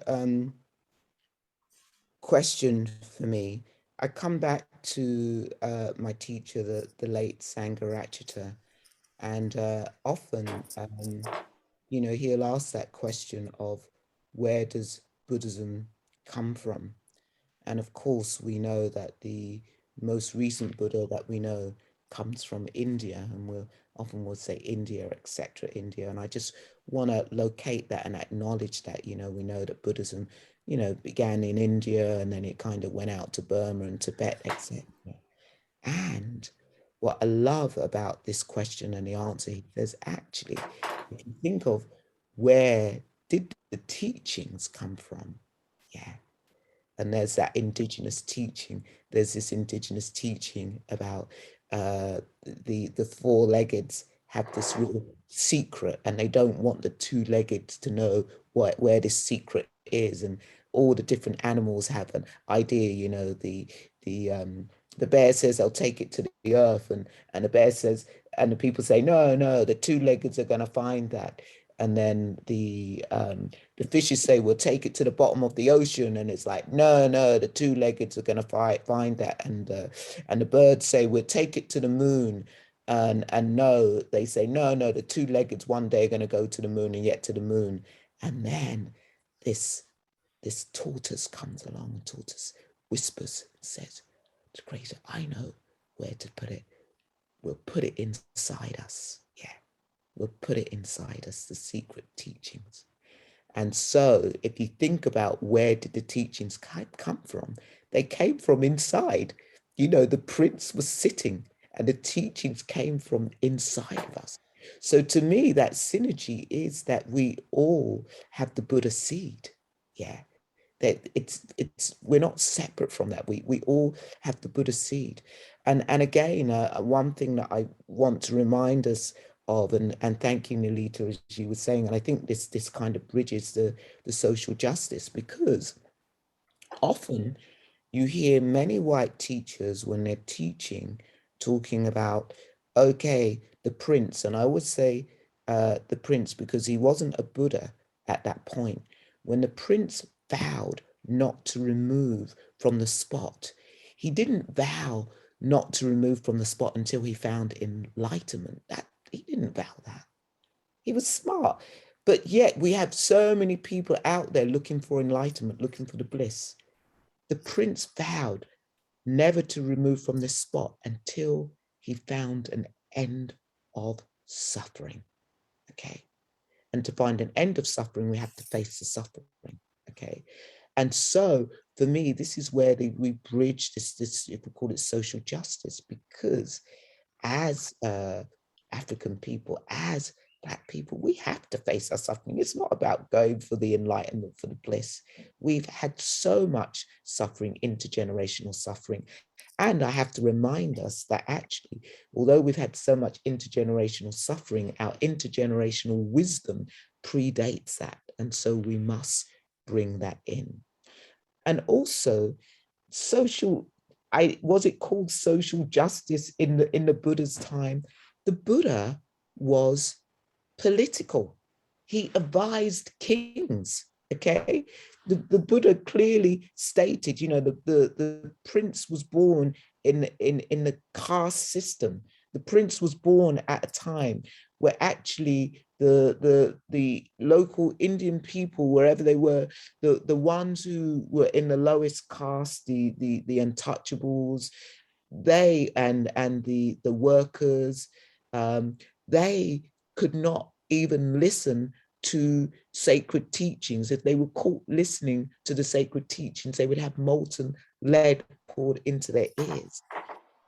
question for me. I come back to my teacher, the late Sangharakshita, and often, you know, he'll ask that question of where does Buddhism come from? And of course, we know that the most recent Buddha that we know comes from India, and we'll often say India, etc., India. And I just want to locate that and acknowledge that, you know, we know that Buddhism, you know, began in India, and then it kind of went out to Burma and Tibet, etc. And what I love about this question and the answer, he says, actually, if you think of where did the teachings come from? Yeah. and there's that indigenous teaching. There's this indigenous teaching about the four-leggeds have this real secret, and they don't want the two-leggeds to know where this secret is. And all the different animals have an idea, you know, the bear says I'll take it to the earth, and the bear says, and the people say, no, the two-leggeds are going to find that. And then the fishes say, we'll take it to the bottom of the ocean, and it's like, no, the two-leggeds are going to find that. And the birds say, we'll take it to the moon, and no, they say, no, the two-leggeds one day are going to go to the moon, and yet to the moon. And then this tortoise comes along, and tortoise whispers and says, the creator, I know where to put it. We'll put it inside us. Yeah, we'll put it inside us, the secret teachings. And so if you think about where did the teachings come from, they came from inside. You know, the prince was sitting and the teachings came from inside of us. So to me, that synergy is that we all have the Buddha seed. Yeah, that it's we're not separate from that. We all have the Buddha seed. And again, one thing that I want to remind us of, and thank you, Nolitha, as you were saying, and I think this kind of bridges the social justice, because often you hear many white teachers when they're teaching talking about, okay, the prince, and I would say the prince because he wasn't a Buddha at that point. When the prince vowed not to remove from the spot, he didn't vow not to remove from the spot until he found enlightenment. That he didn't vow that. He was smart. But yet we have so many people out there looking for enlightenment, looking for the bliss. The prince vowed never to remove from this spot until he found an end of suffering. Okay. And to find an end of suffering, we have to face the suffering. Okay. And so for me, this is where we bridge this, if we call it social justice, because as African people, as Black people, we have to face our suffering. It's not about going for the enlightenment, for the bliss. We've had so much suffering, intergenerational suffering. And I have to remind us that actually, although we've had so much intergenerational suffering, our intergenerational wisdom predates that. And so we must bring that in. And also social, was it called social justice in the Buddha's time? The Buddha was political. He advised kings, okay? The Buddha clearly stated, you know, the prince was born in the caste system. The prince was born at a time where actually the local Indian people, wherever they were, the ones who were in the lowest caste, the untouchables, they and the workers, they could not even listen to sacred teachings. If they were caught listening to the sacred teachings, they would have molten lead poured into their ears.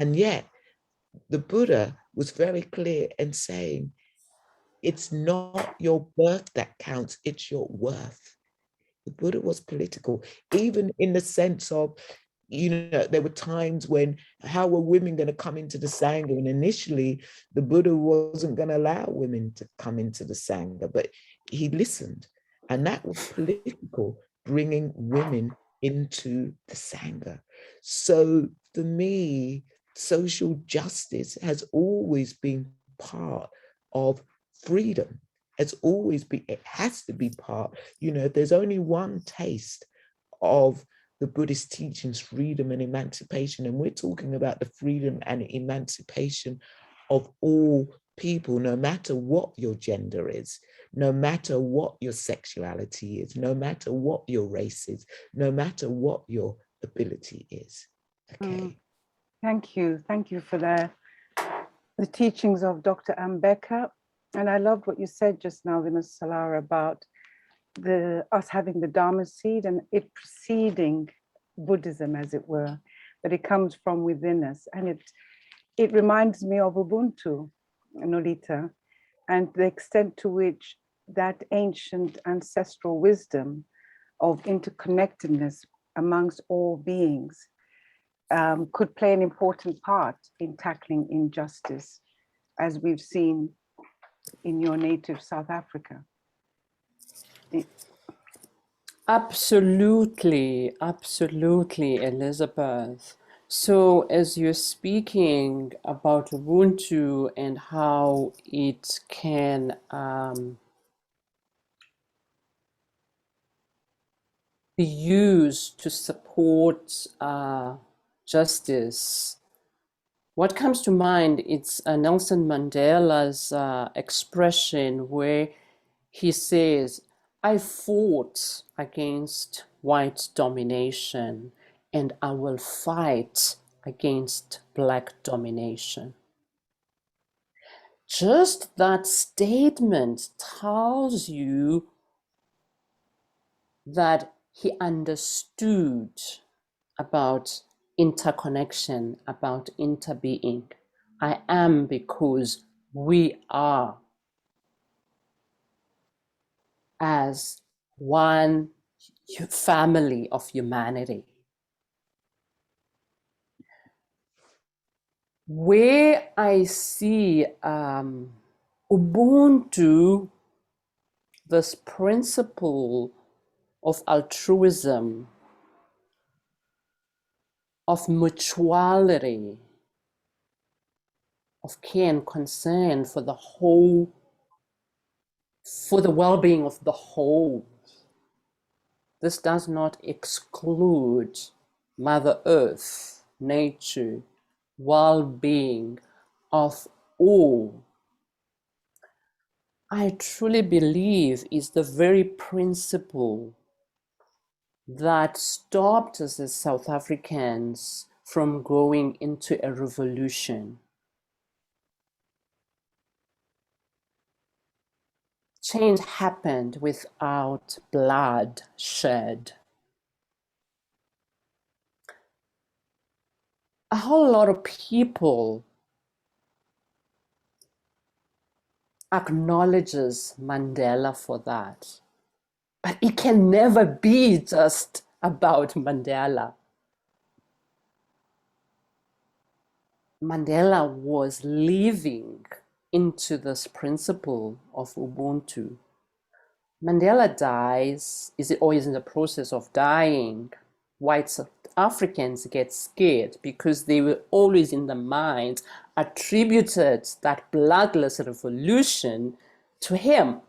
And yet the Buddha was very clear in saying, it's not your birth that counts, it's your worth. The Buddha was political, even in the sense of, you know, there were times when, how were women going to come into the Sangha? And initially, the Buddha wasn't going to allow women to come into the Sangha, but he listened. And that was political, bringing women into the Sangha. So for me, social justice has always been part of freedom. It's always been, it has to be part, you know, there's only one taste of the Buddhist teachings, freedom and emancipation. And we're talking about the freedom and emancipation of all people, no matter what your gender is, no matter what your sexuality is, no matter what your race is, no matter what your ability is. Okay. Thank you. Thank you for the teachings of Dr. Ambeka. And I loved what you said just now, Vimalasara, about us having the Dharma seed and it preceding Buddhism, as it were, that it comes from within us. And it reminds me of Ubuntu, Nolitha, and the extent to which that ancient ancestral wisdom of interconnectedness amongst all beings could play an important part in tackling injustice, as we've seen in your native South Africa. Absolutely, absolutely, Elizabeth. So as you're speaking about Ubuntu and how it can be used to support justice, what comes to mind, it's Nelson Mandela's expression where he says, I fought against white domination and I will fight against black domination. Just that statement tells you that he understood about interconnection, about interbeing. I am because we are, as one family of humanity. Where I see Ubuntu, this principle of altruism, of mutuality, of care and concern for the whole, for the well-being of the whole. This does not exclude Mother Earth, nature, well-being of all. I truly believe is the very principle that stopped us as South Africans from going into a revolution. Change happened without blood shed. A whole lot of people acknowledges Mandela for that. But it can never be just about Mandela. Mandela was living into this principle of Ubuntu. Mandela dies, is in the process of dying. White South Africans get scared because they were always in the mind attributed that bloodless revolution to him.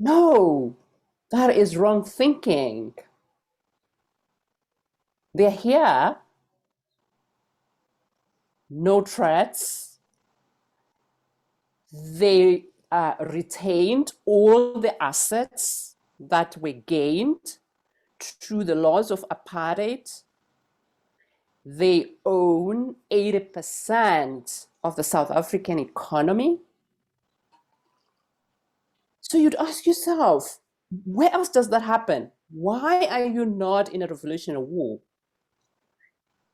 No, that is wrong thinking. They're here, no threats. They retained all the assets that were gained through the laws of apartheid. They own 80% of the South African economy. So you'd ask yourself, where else does that happen? Why are you not in a revolutionary war?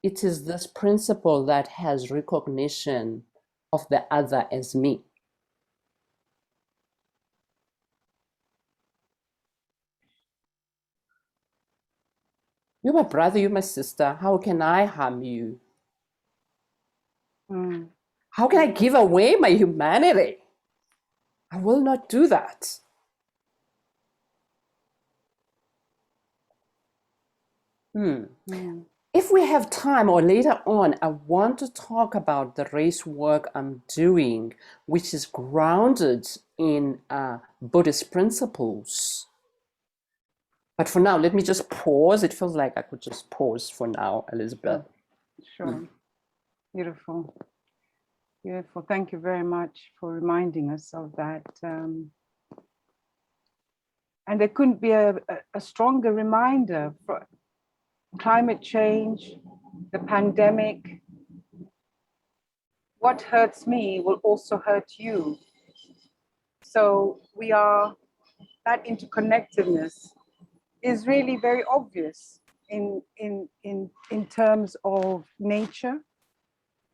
It is this principle that has recognition of the other as me. You're my brother, you're my sister. How can I harm you? How can I give away my humanity? I will not do that. If we have time or later on, I want to talk about the race work I'm doing, which is grounded in Buddhist principles. But for now, let me just pause. It feels like I could just pause for now, Elizabeth. Sure. Beautiful. Beautiful. Thank you very much for reminding us of that. And there couldn't be a stronger reminder for climate change, the pandemic. What hurts me will also hurt you. So that interconnectedness is really very obvious in terms of nature.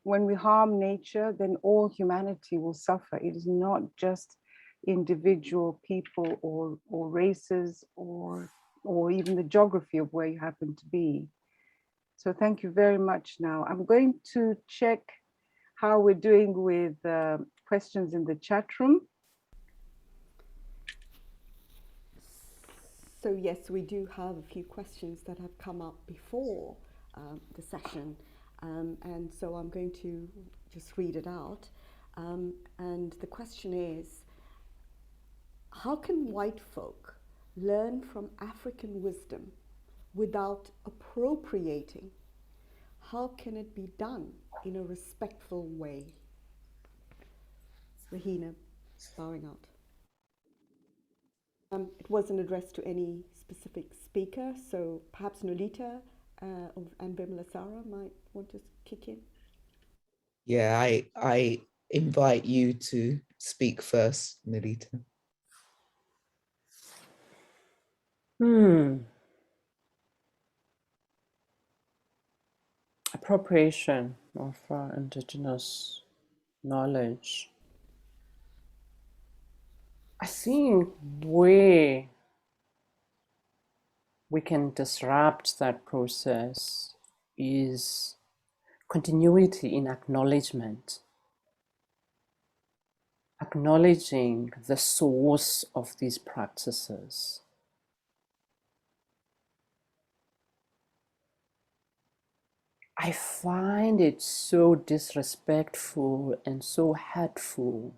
When we harm nature, then all humanity will suffer. It is not just individual people or races or even the geography of where you happen to be. So thank you very much. Now I'm going to check how we're doing with questions in the chat room. So yes, we do have a few questions that have come up before the session, and so I'm going to just read it out. And the question is, how can white folk learn from African wisdom without appropriating? How can it be done in a respectful way? Rahina, bowing out. It wasn't addressed to any specific speaker, so perhaps Nolitha and Vimalasara might want to kick in. Yeah, I invite you to speak first, Nolitha. Appropriation of indigenous knowledge. I think where we can disrupt that process is continuity in acknowledgement, acknowledging the source of these practices. I find it so disrespectful and so hurtful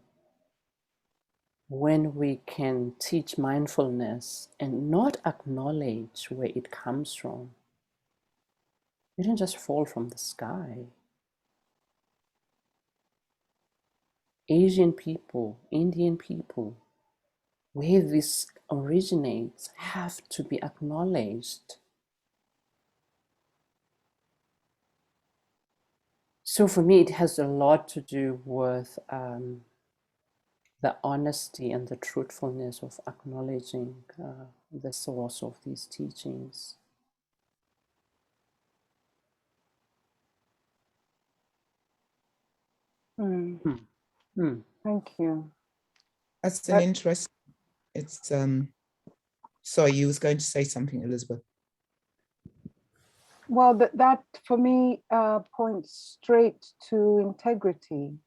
when we can teach mindfulness and not acknowledge where it comes from. It didn't just fall from the sky. Asian people, Indian people, where this originates have to be acknowledged. So for me, it has a lot to do with the honesty and the truthfulness of acknowledging the source of these teachings. Thank you. That's an interest. It's sorry, you was going to say something, Elizabeth. Well, that for me points straight to integrity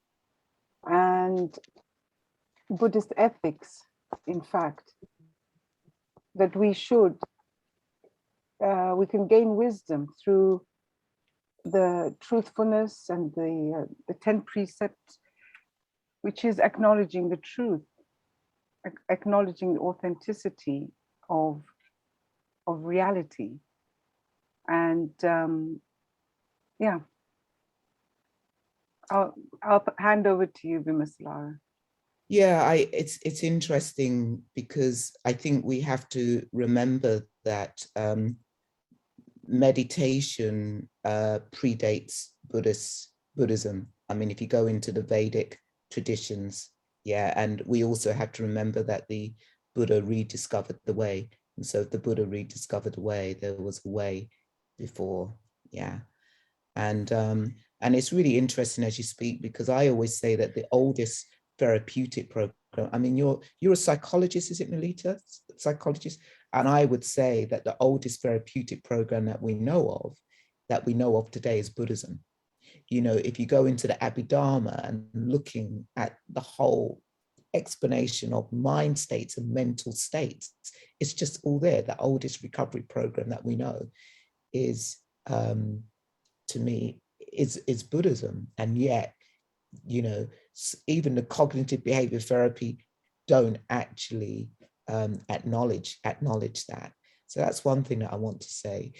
and Buddhist ethics, in fact, that we can gain wisdom through the truthfulness and the 10 precepts, which is acknowledging the truth, acknowledging the authenticity of reality. And yeah, I'll hand over to you, Vimalasara. Yeah, it's interesting because I think we have to remember that meditation predates Buddhism. I mean, if you go into the Vedic traditions, yeah, and we also have to remember that the Buddha rediscovered the way. And so if the Buddha rediscovered the way, there was a way before, yeah. And it's really interesting as you speak, because I always say that the oldest therapeutic program, I mean, you're a psychologist, is it, Nolitha? Psychologist? And I would say that the oldest therapeutic program that we know of today is Buddhism. You know, if you go into the Abhidharma and looking at the whole explanation of mind states and mental states, it's just all there. The oldest recovery program that we know is, to me, is Buddhism. And yet, you know, even the cognitive behavior therapy don't actually acknowledge that. So that's one thing that I want to say.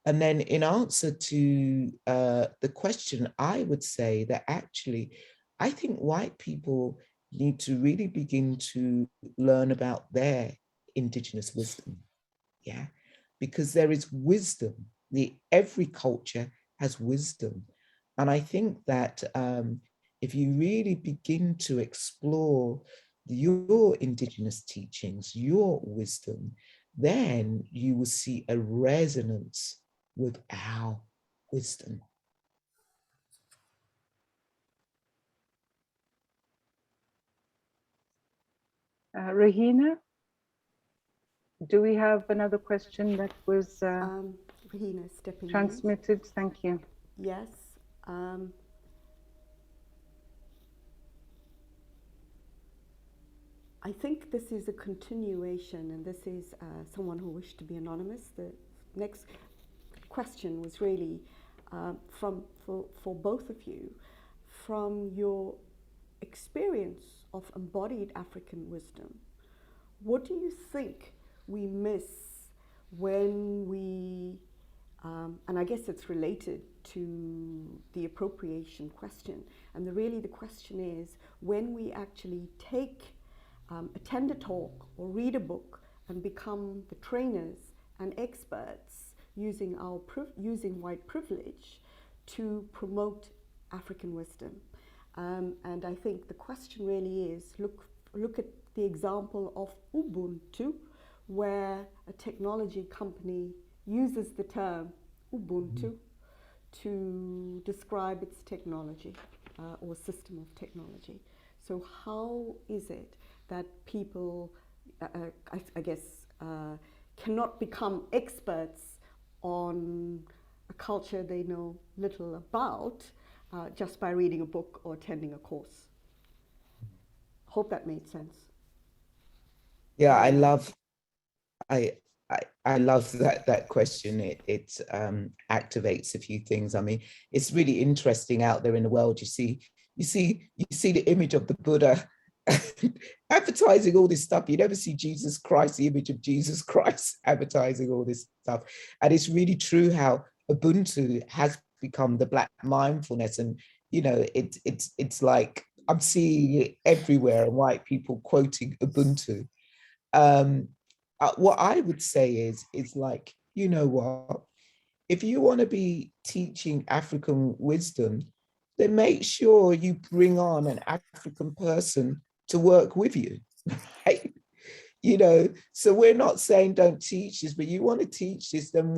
And then in answer to the question, I would say that actually, I think white people need to really begin to learn about their indigenous wisdom, yeah, because there is wisdom. Every culture has wisdom. And I think that if you really begin to explore your indigenous teachings, your wisdom, then you will see a resonance with our wisdom. Rahina, do we have another question that was Rahina stepping transmitted? Thank you. Yes. I think this is a continuation, and this is someone who wished to be anonymous. The next question was really for both of you, from your experience of embodied African wisdom. What do you think we miss when we, and I guess it's related to the appropriation question, and the question is, when we actually attend a talk or read a book and become the trainers and experts using white privilege to promote African wisdom. And I think the question really is, look at the example of Ubuntu, where a technology company uses the term Ubuntu to describe its technology or system of technology. So how is it that people, I guess, cannot become experts on a culture they know little about just by reading a book or attending a course? Hope that made sense. Yeah, I love that question. It activates a few things. I mean, it's really interesting out there in the world. You see the image of the Buddha advertising all this stuff. You never see Jesus Christ, the image of Jesus Christ, advertising all this stuff. And it's really true how Ubuntu has become the Black mindfulness. And, you know, it's like I'm seeing it everywhere, and white people quoting Ubuntu. What I would say is like, you know what, if you want to be teaching African wisdom, then make sure you bring on an African person to work with you, right? You know, so we're not saying don't teach this, but you want to teach this, then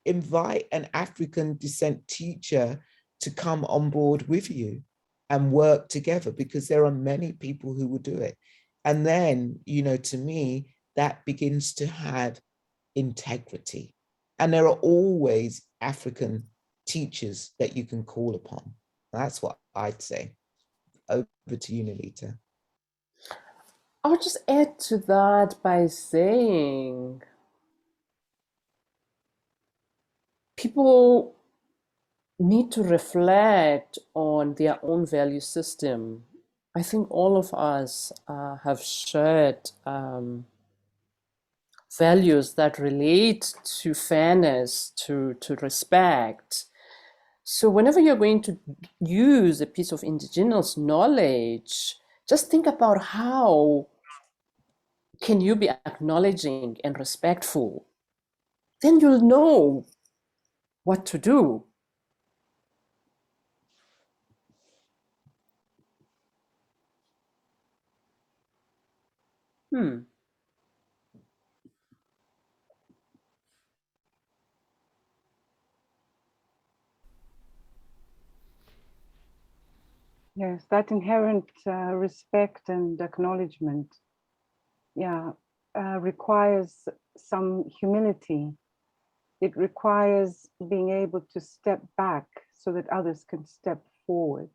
invite an African descent teacher to come on board with you and work together, because there are many people who will do it. And then, you know, to me, that begins to have integrity. And there are always African teachers that you can call upon. That's what I'd say. Over to you, Nolitha. I'll just add to that by saying people need to reflect on their own value system. I think all of us have shared values that relate to fairness, to respect. So whenever you're going to use a piece of indigenous knowledge, just think about how can you be acknowledging and respectful. Then you'll know what to do. Yes, that inherent respect and acknowledgement, requires some humility. It requires being able to step back so that others can step forward,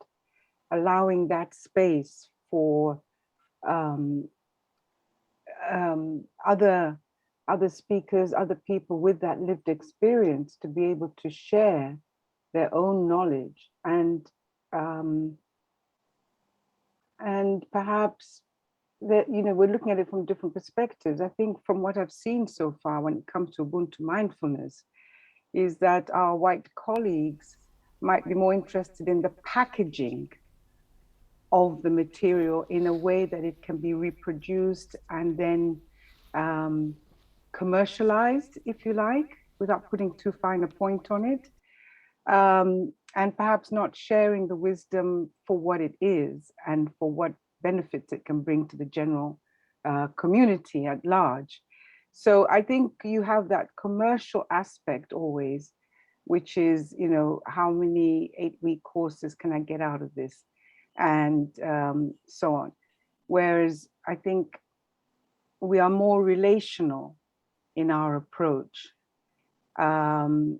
allowing that space for other speakers, other people with that lived experience to be able to share their own knowledge and perhaps that, you know, we're looking at it from different perspectives. I think from what I've seen so far when it comes to Ubuntu mindfulness is that our white colleagues might be more interested in the packaging of the material in a way that it can be reproduced and then commercialized, if you like, without putting too fine a point on it. And perhaps not sharing the wisdom for what it is and for what benefits it can bring to the general community at large. So I think you have that commercial aspect always, which is, you know, how many 8-week courses can I get out of this? And so on. Whereas I think we are more relational in our approach. And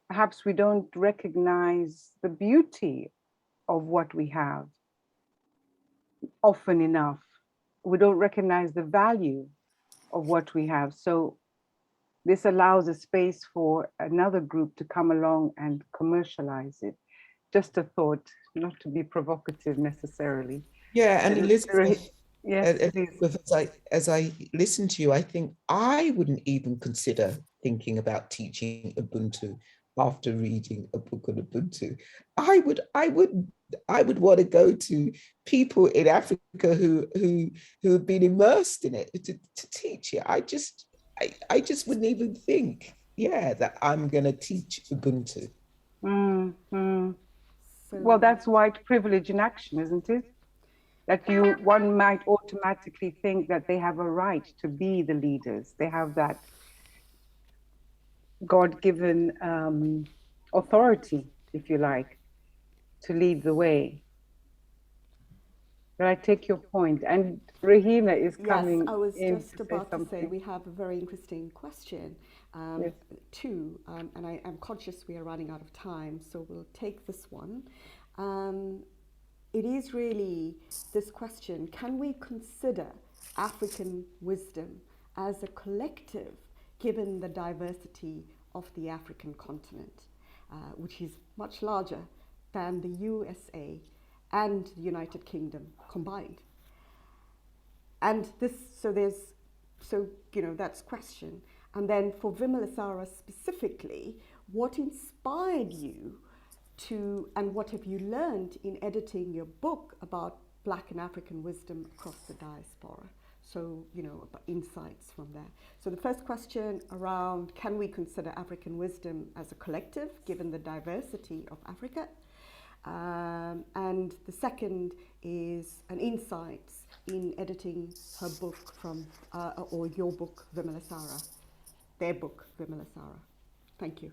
perhaps we don't recognize the beauty of what we have often enough. We don't recognize the value of what we have. So this allows a space for another group to come along and commercialize it. Just a thought, not to be provocative necessarily. Yeah, and Elizabeth, yes, as I listen to you, I think I wouldn't even consider thinking about teaching Ubuntu after reading a book on Ubuntu. I would want to go to people in Africa who have been immersed in it to teach it. I just wouldn't even think, that I'm going to teach Ubuntu. Well, that's white privilege in action, isn't it? That one might automatically think that they have a right to be the leaders. They have that God-given authority, if you like, to lead the way. But I take your point. And Rahina is coming. Yes, I was in just about to say we have a very interesting question too, and I'm conscious we are running out of time, so we'll take this one. It is really this question: can we consider African wisdom as a collective, given the diversity of the African continent, which is much larger than the USA and the United Kingdom combined? And that's question. And then for Vimalasara specifically, what inspired you to, and what have you learned in editing your book about Black and African wisdom across the diaspora? So, insights from there. So the first question around, can we consider African wisdom as a collective, given the diversity of Africa? And the second is an insights in editing her book from, or your book, Vimalasara, their book, Vimalasara. Thank you.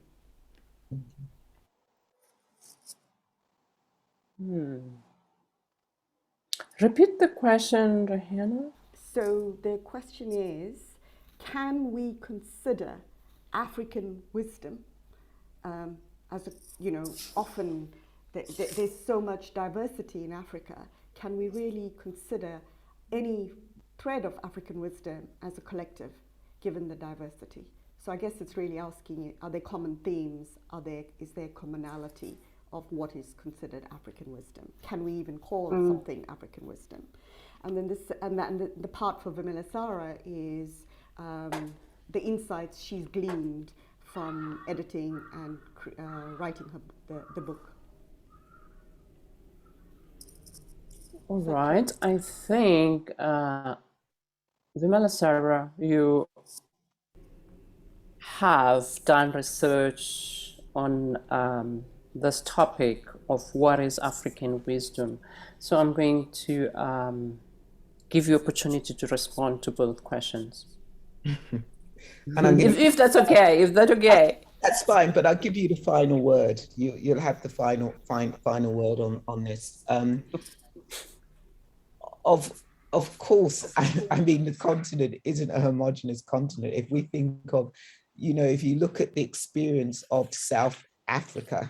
Repeat the question, Rahina. So the question is, can we consider African wisdom as often there's so much diversity in Africa, can we really consider any thread of African wisdom as a collective, given the diversity? So I guess it's really asking, are there common themes? Is there commonality of what is considered African wisdom? Can we even call something African wisdom? And then the part for Vimalasara is the insights she's gleaned from editing and writing the book. All right, I think Vimalasara, you have done research on this topic of what is African wisdom. So I'm going to give you opportunity to respond to both questions. If that's okay, That's fine, but I'll give you the final word. You'll have the final word on this. Of course, I mean, the continent isn't a homogeneous continent. If we think of, if you look at the experience of South Africa,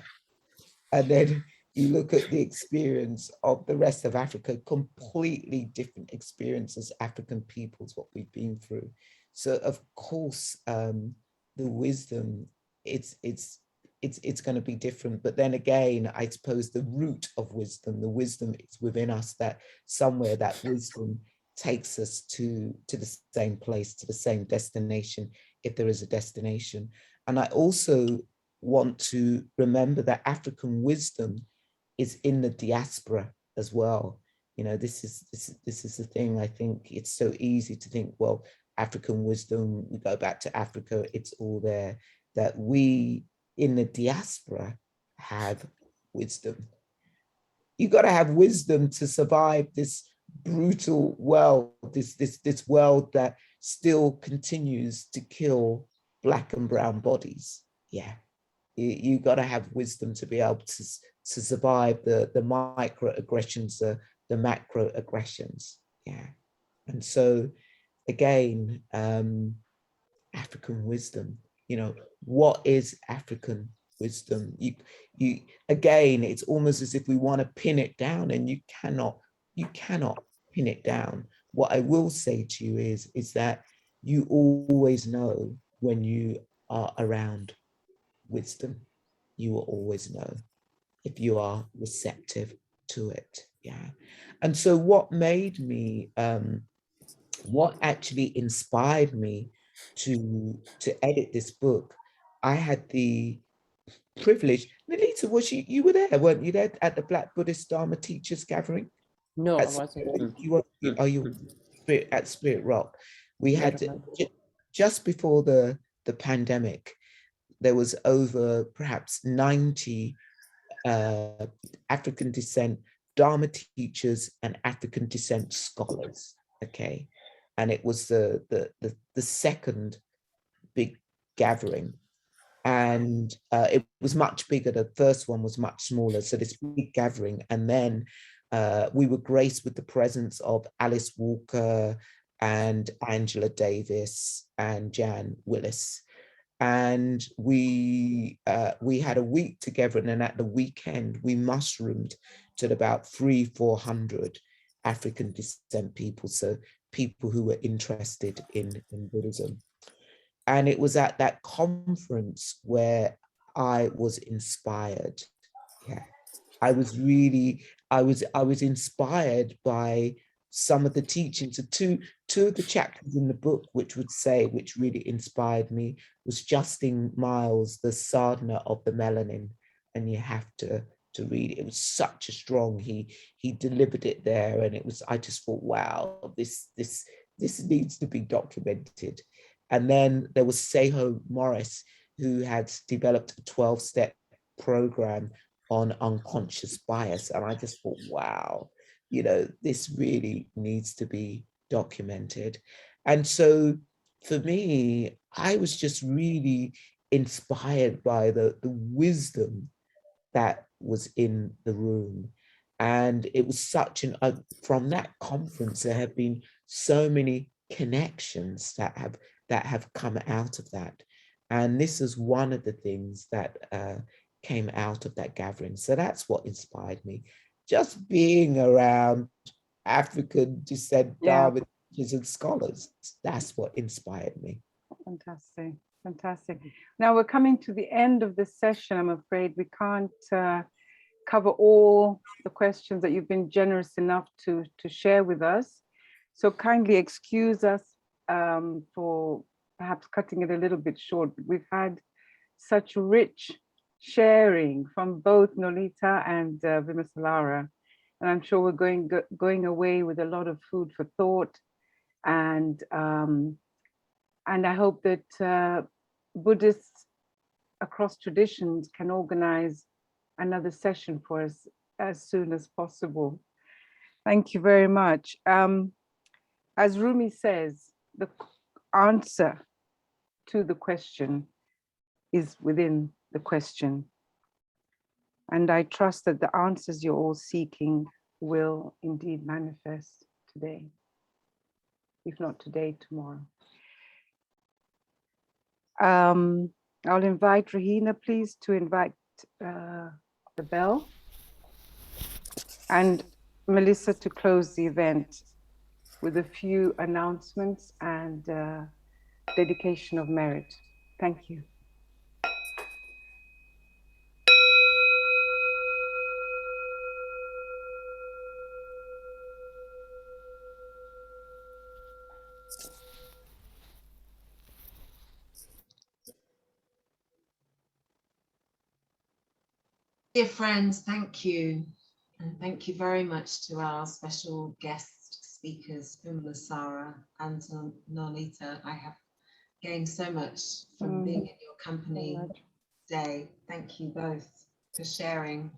and then you look at the experience of the rest of Africa, completely different experiences, African peoples, what we've been through. So of course, the wisdom, it's going to be different. But then again, I suppose the root of wisdom, the wisdom is within us, that somewhere that wisdom takes us to the same place, to the same destination, if there is a destination. And I also want to remember that African wisdom is in the diaspora as well. This is the thing. I think it's so easy to think, well, African wisdom, we go back to Africa, it's all there. That we in the diaspora have wisdom. You got to have wisdom to survive this brutal world, this world that still continues to kill Black and brown bodies. Yeah. You got to have wisdom to be able to survive the microaggressions, the macroaggressions. Yeah. And so again, African wisdom, what is African wisdom? You again, it's almost as if we want to pin it down, and you cannot pin it down. What I will say to you is that you always know when you are around wisdom. You will always know if you are receptive to it. Yeah. And so what made me, what actually inspired me to edit this book, I had the privilege. Nolitha, you were there, weren't you, there at the Black Buddhist Dharma Teachers gathering? No, I wasn't. Are you at Spirit Rock? We I had remember. just before the pandemic, there was over perhaps 90 African descent Dharma teachers and African descent scholars. Okay, and it was the second big gathering, and it was much bigger. The first one was much smaller, so this big gathering, and then we were graced with the presence of Alice Walker and Angela Davis and Jan Willis. And we had a week together, and then at the weekend we mushroomed to about 300-400 African descent people, so people who were interested in Buddhism. And it was at that conference where I was inspired. Yeah, I was inspired by some of the teachings. Two of the chapters in the book which really inspired me was Justin Miles, The Sadhana of the Melanin, and you have to read it. It was such a strong, he delivered it there, and I just thought, wow, this needs to be documented. And then there was Seho Morris, who had developed a 12-step program on unconscious bias, and I just thought, wow, this really needs to be documented. And so for me, I was just really inspired by the wisdom that was in the room. And it was such from that conference, there have been so many connections that have come out of that. And this is one of the things that came out of that gathering. So that's what inspired me. Just being around African descent Dharma teachers and scholars, that's what inspired me. Fantastic, fantastic. Now we're coming to the end of this session. I'm afraid we can't cover all the questions that you've been generous enough to share with us. So kindly excuse us for perhaps cutting it a little bit short. We've had such rich sharing from both Nolitha and Vimalasara, and I'm sure we're going away with a lot of food for thought, and I hope that Buddhists across traditions can organize another session for us as soon as possible. Thank you very much. As Rumi says, the answer to the question is within the question. And I trust that the answers you're all seeking will indeed manifest today. If not today, tomorrow. I'll invite Rahina, please, to invite the bell, and Melissa to close the event with a few announcements and dedication of merit. Thank you. Dear friends, thank you. And thank you very much to our special guest speakers, Vimalasara and Nolitha. I have gained so much from being in your company today. Thank you both for sharing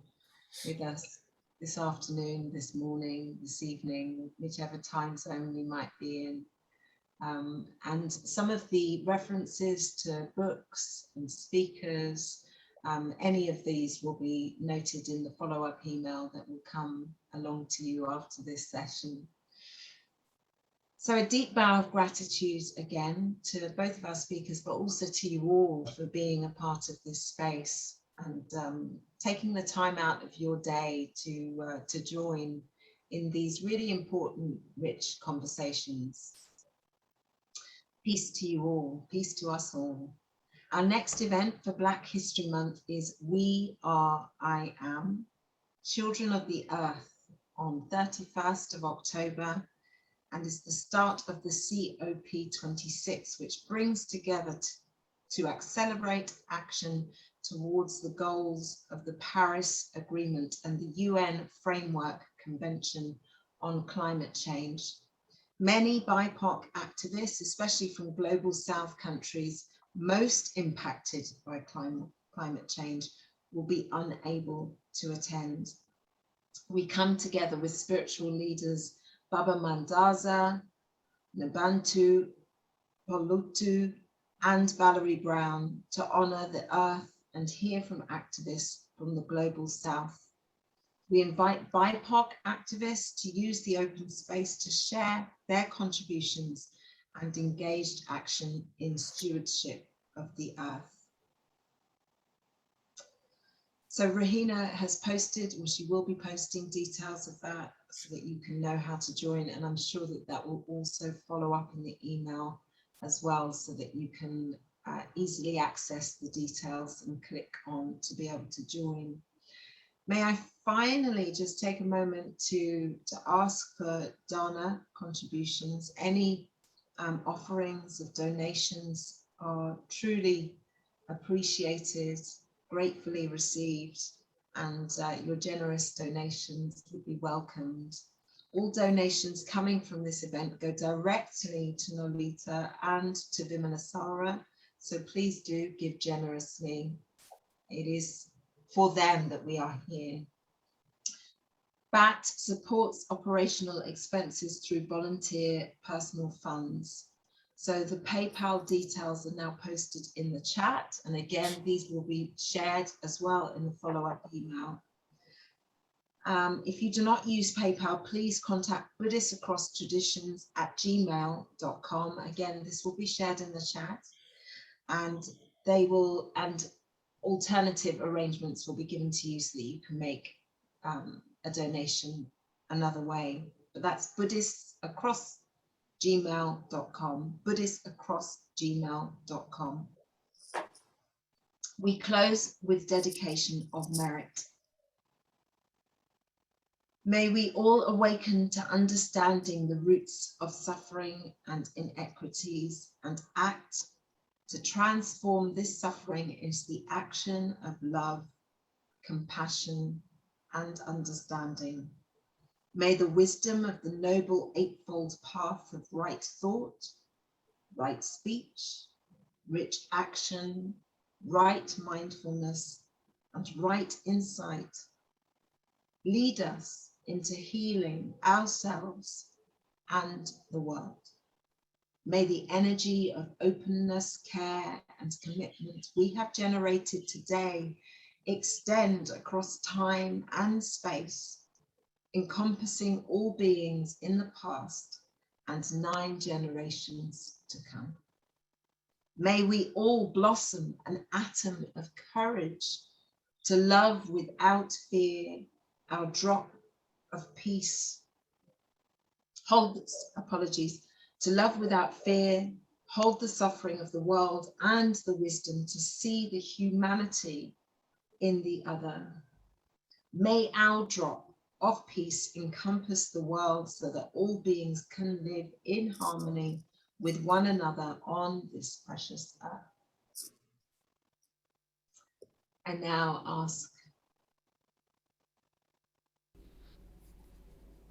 with us this afternoon, this morning, this evening, whichever time zone we might be in. And some of the references to books and speakers Any of these will be noted in the follow-up email that will come along to you after this session. So a deep bow of gratitude again to both of our speakers, but also to you all for being a part of this space and taking the time out of your day to join in these really important, rich conversations. Peace to you all, peace to us all. Our next event for Black History Month is We Are, I Am, Children of the Earth, on 31st of October, and is the start of the COP26, which brings together to accelerate action towards the goals of the Paris Agreement and the UN Framework Convention on Climate Change. Many BIPOC activists, especially from global South countries most impacted by climate change, will be unable to attend. We come together with spiritual leaders Baba Mandaza, Nabantu, Polutu, and Valerie Brown to honor the earth and hear from activists from the global South. We invite BIPOC activists to use the open space to share their contributions and engaged action in stewardship of the earth. So Rahina has posted, or she will be posting, details of that so that you can know how to join, and I'm sure that that will also follow up in the email as well, so that you can easily access the details and click on to be able to join. May I finally just take a moment to ask for dana contributions. Any offerings of donations are truly appreciated, gratefully received, and your generous donations would be welcomed. All donations coming from this event go directly to Nolitha and to Vimalasara, so please do give generously. It is for them that we are here. BAT supports operational expenses through volunteer personal funds. So the PayPal details are now posted in the chat. And again, these will be shared as well in the follow-up email. If you do not use PayPal, please contact buddhistacrosstraditions@gmail.com. Again, this will be shared in the chat, and alternative arrangements will be given to you so that you can make a donation another way. But that's buddhistacross@gmail.com, buddhistacross@gmail.com. We close with dedication of merit. May we all awaken to understanding the roots of suffering and inequities and act to transform this suffering into the action of love, compassion, and understanding. May the wisdom of the noble eightfold path of right thought, right speech, rich action, right mindfulness, and right insight lead us into healing ourselves and the world. May the energy of openness, care, and commitment we have generated today extend across time and space, encompassing all beings in the past and 9 generations to come. May we all blossom an atom of courage to love without fear, our drop of peace. To love without fear, hold the suffering of the world and the wisdom to see the humanity in the other. May our drop of peace encompass the world so that all beings can live in harmony with one another on this precious earth. I now ask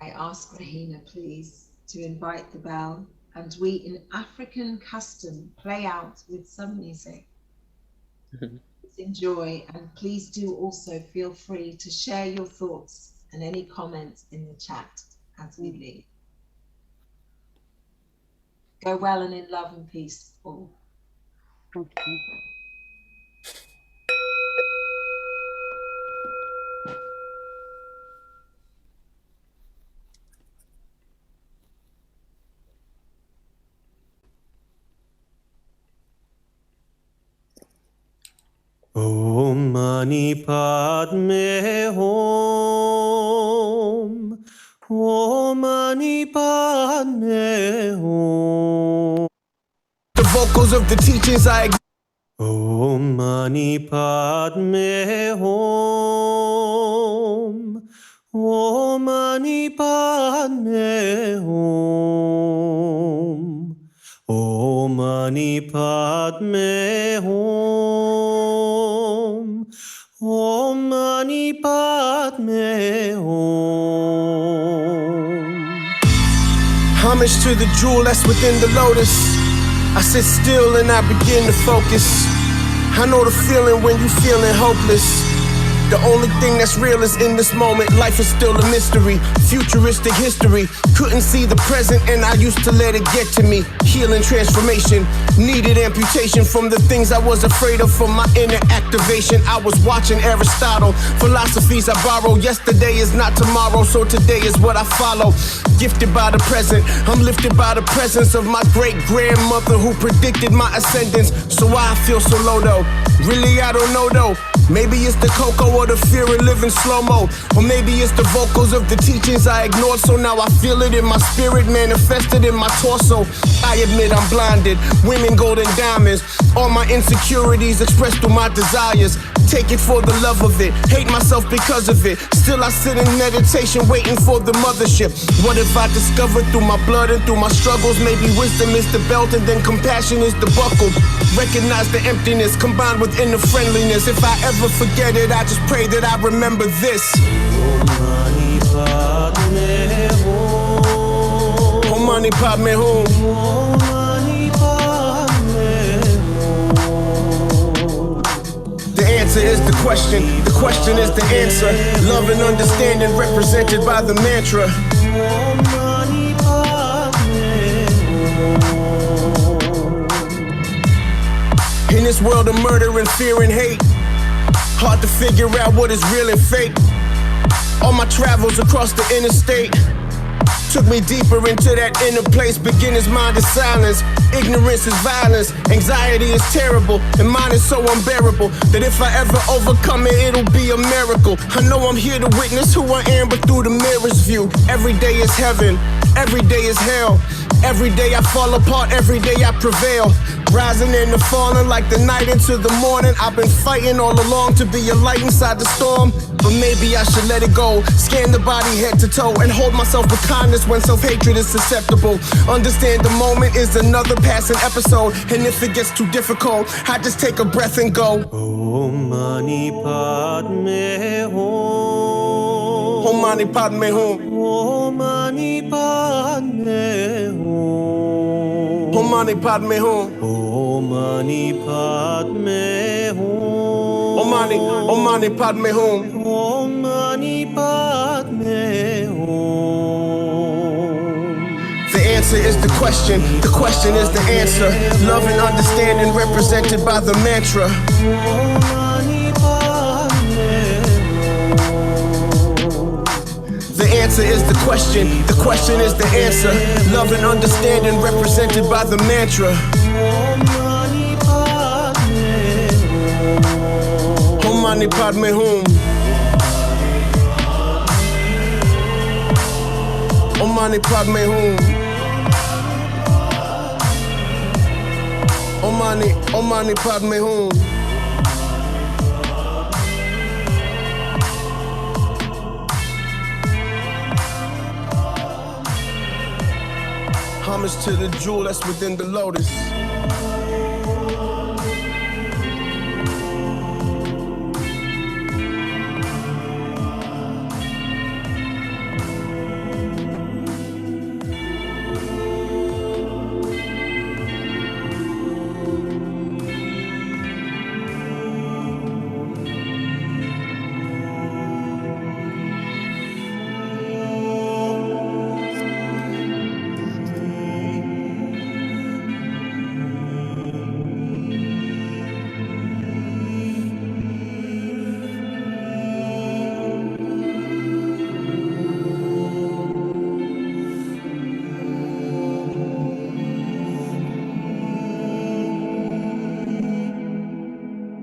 Rahina, please, to invite the bell, and we, in African custom, play out with some music. Enjoy, and please do also feel free to share your thoughts and any comments in the chat as we leave. Go well and in love and peace all. Thank you. Mani Padme Hum. Om Mani Padme Hum. The vocals of the teachings I Om Mani Padme Hum. Om Mani Padme Hum. Om Mani Padme Hum. Om Mani Padme Hum. homage to the jewel that's within the lotus. I sit still and I begin to focus. I know the feeling when you feeling hopeless. The only thing that's real is in this moment. Life is still a mystery, futuristic history. Couldn't see the present and I used to let it get to me. Healing transformation, needed amputation from the things I was afraid of for my inner activation. I was watching Aristotle, philosophies I borrow. Yesterday is not tomorrow, so today is what I follow. Gifted by the present, I'm lifted by the presence of my great-grandmother who predicted my ascendance. So why I feel so low though? Really I don't know though. Maybe it's the cocoa or the fear of living slow-mo. Or maybe it's the vocals of the teachings I ignored. So now I feel it in my spirit, manifested in my torso. I admit I'm blinded, women, gold and diamonds. All my insecurities expressed through my desires. Take it for the love of it, hate myself because of it. Still I sit in meditation waiting for the mothership. What if I discovered through my blood and through my struggles? Maybe wisdom is the belt and then compassion is the buckle. Recognize the emptiness combined with inner friendliness. If I ever forget it, I just pray that I remember this. Om Mani Padme Hum. The answer is the question is the answer. Love and understanding represented by the mantra. In this world of murder and fear and hate, hard to figure out what is real and fake. All my travels across the interstate took me deeper into that inner place. Beginner's mind is silence, ignorance is violence, anxiety is terrible, and mine is so unbearable that if I ever overcome it, it'll be a miracle. I know I'm here to witness who I am, but through the mirror's view. Every day is heaven, every day is hell. Every day I fall apart, every day I prevail. Rising and the falling like the night into the morning. I've been fighting all along to be a light inside the storm. But maybe I should let it go. Scan the body head to toe and hold myself with kindness when self-hatred is susceptible. Understand the moment is another passing episode. And if it gets too difficult, I just take a breath and go. Om Mani Padme Hum. Om Mani Padme Hum. Om Mani Padme Hum. Om Mani Padme Hum. Om Mani Padme Hum. Om Mani Padme Hum. Om Mani Padme Hum. The answer is the question is the answer. Love and understanding represented by the mantra. Om Mani Padme Hum. The answer is the question is the answer. Love and understanding represented by the mantra. Om Mani Padme Hum. Om Mani Padme Hum. Om Mani Padme Hum. Homage to the jewel that's within the lotus.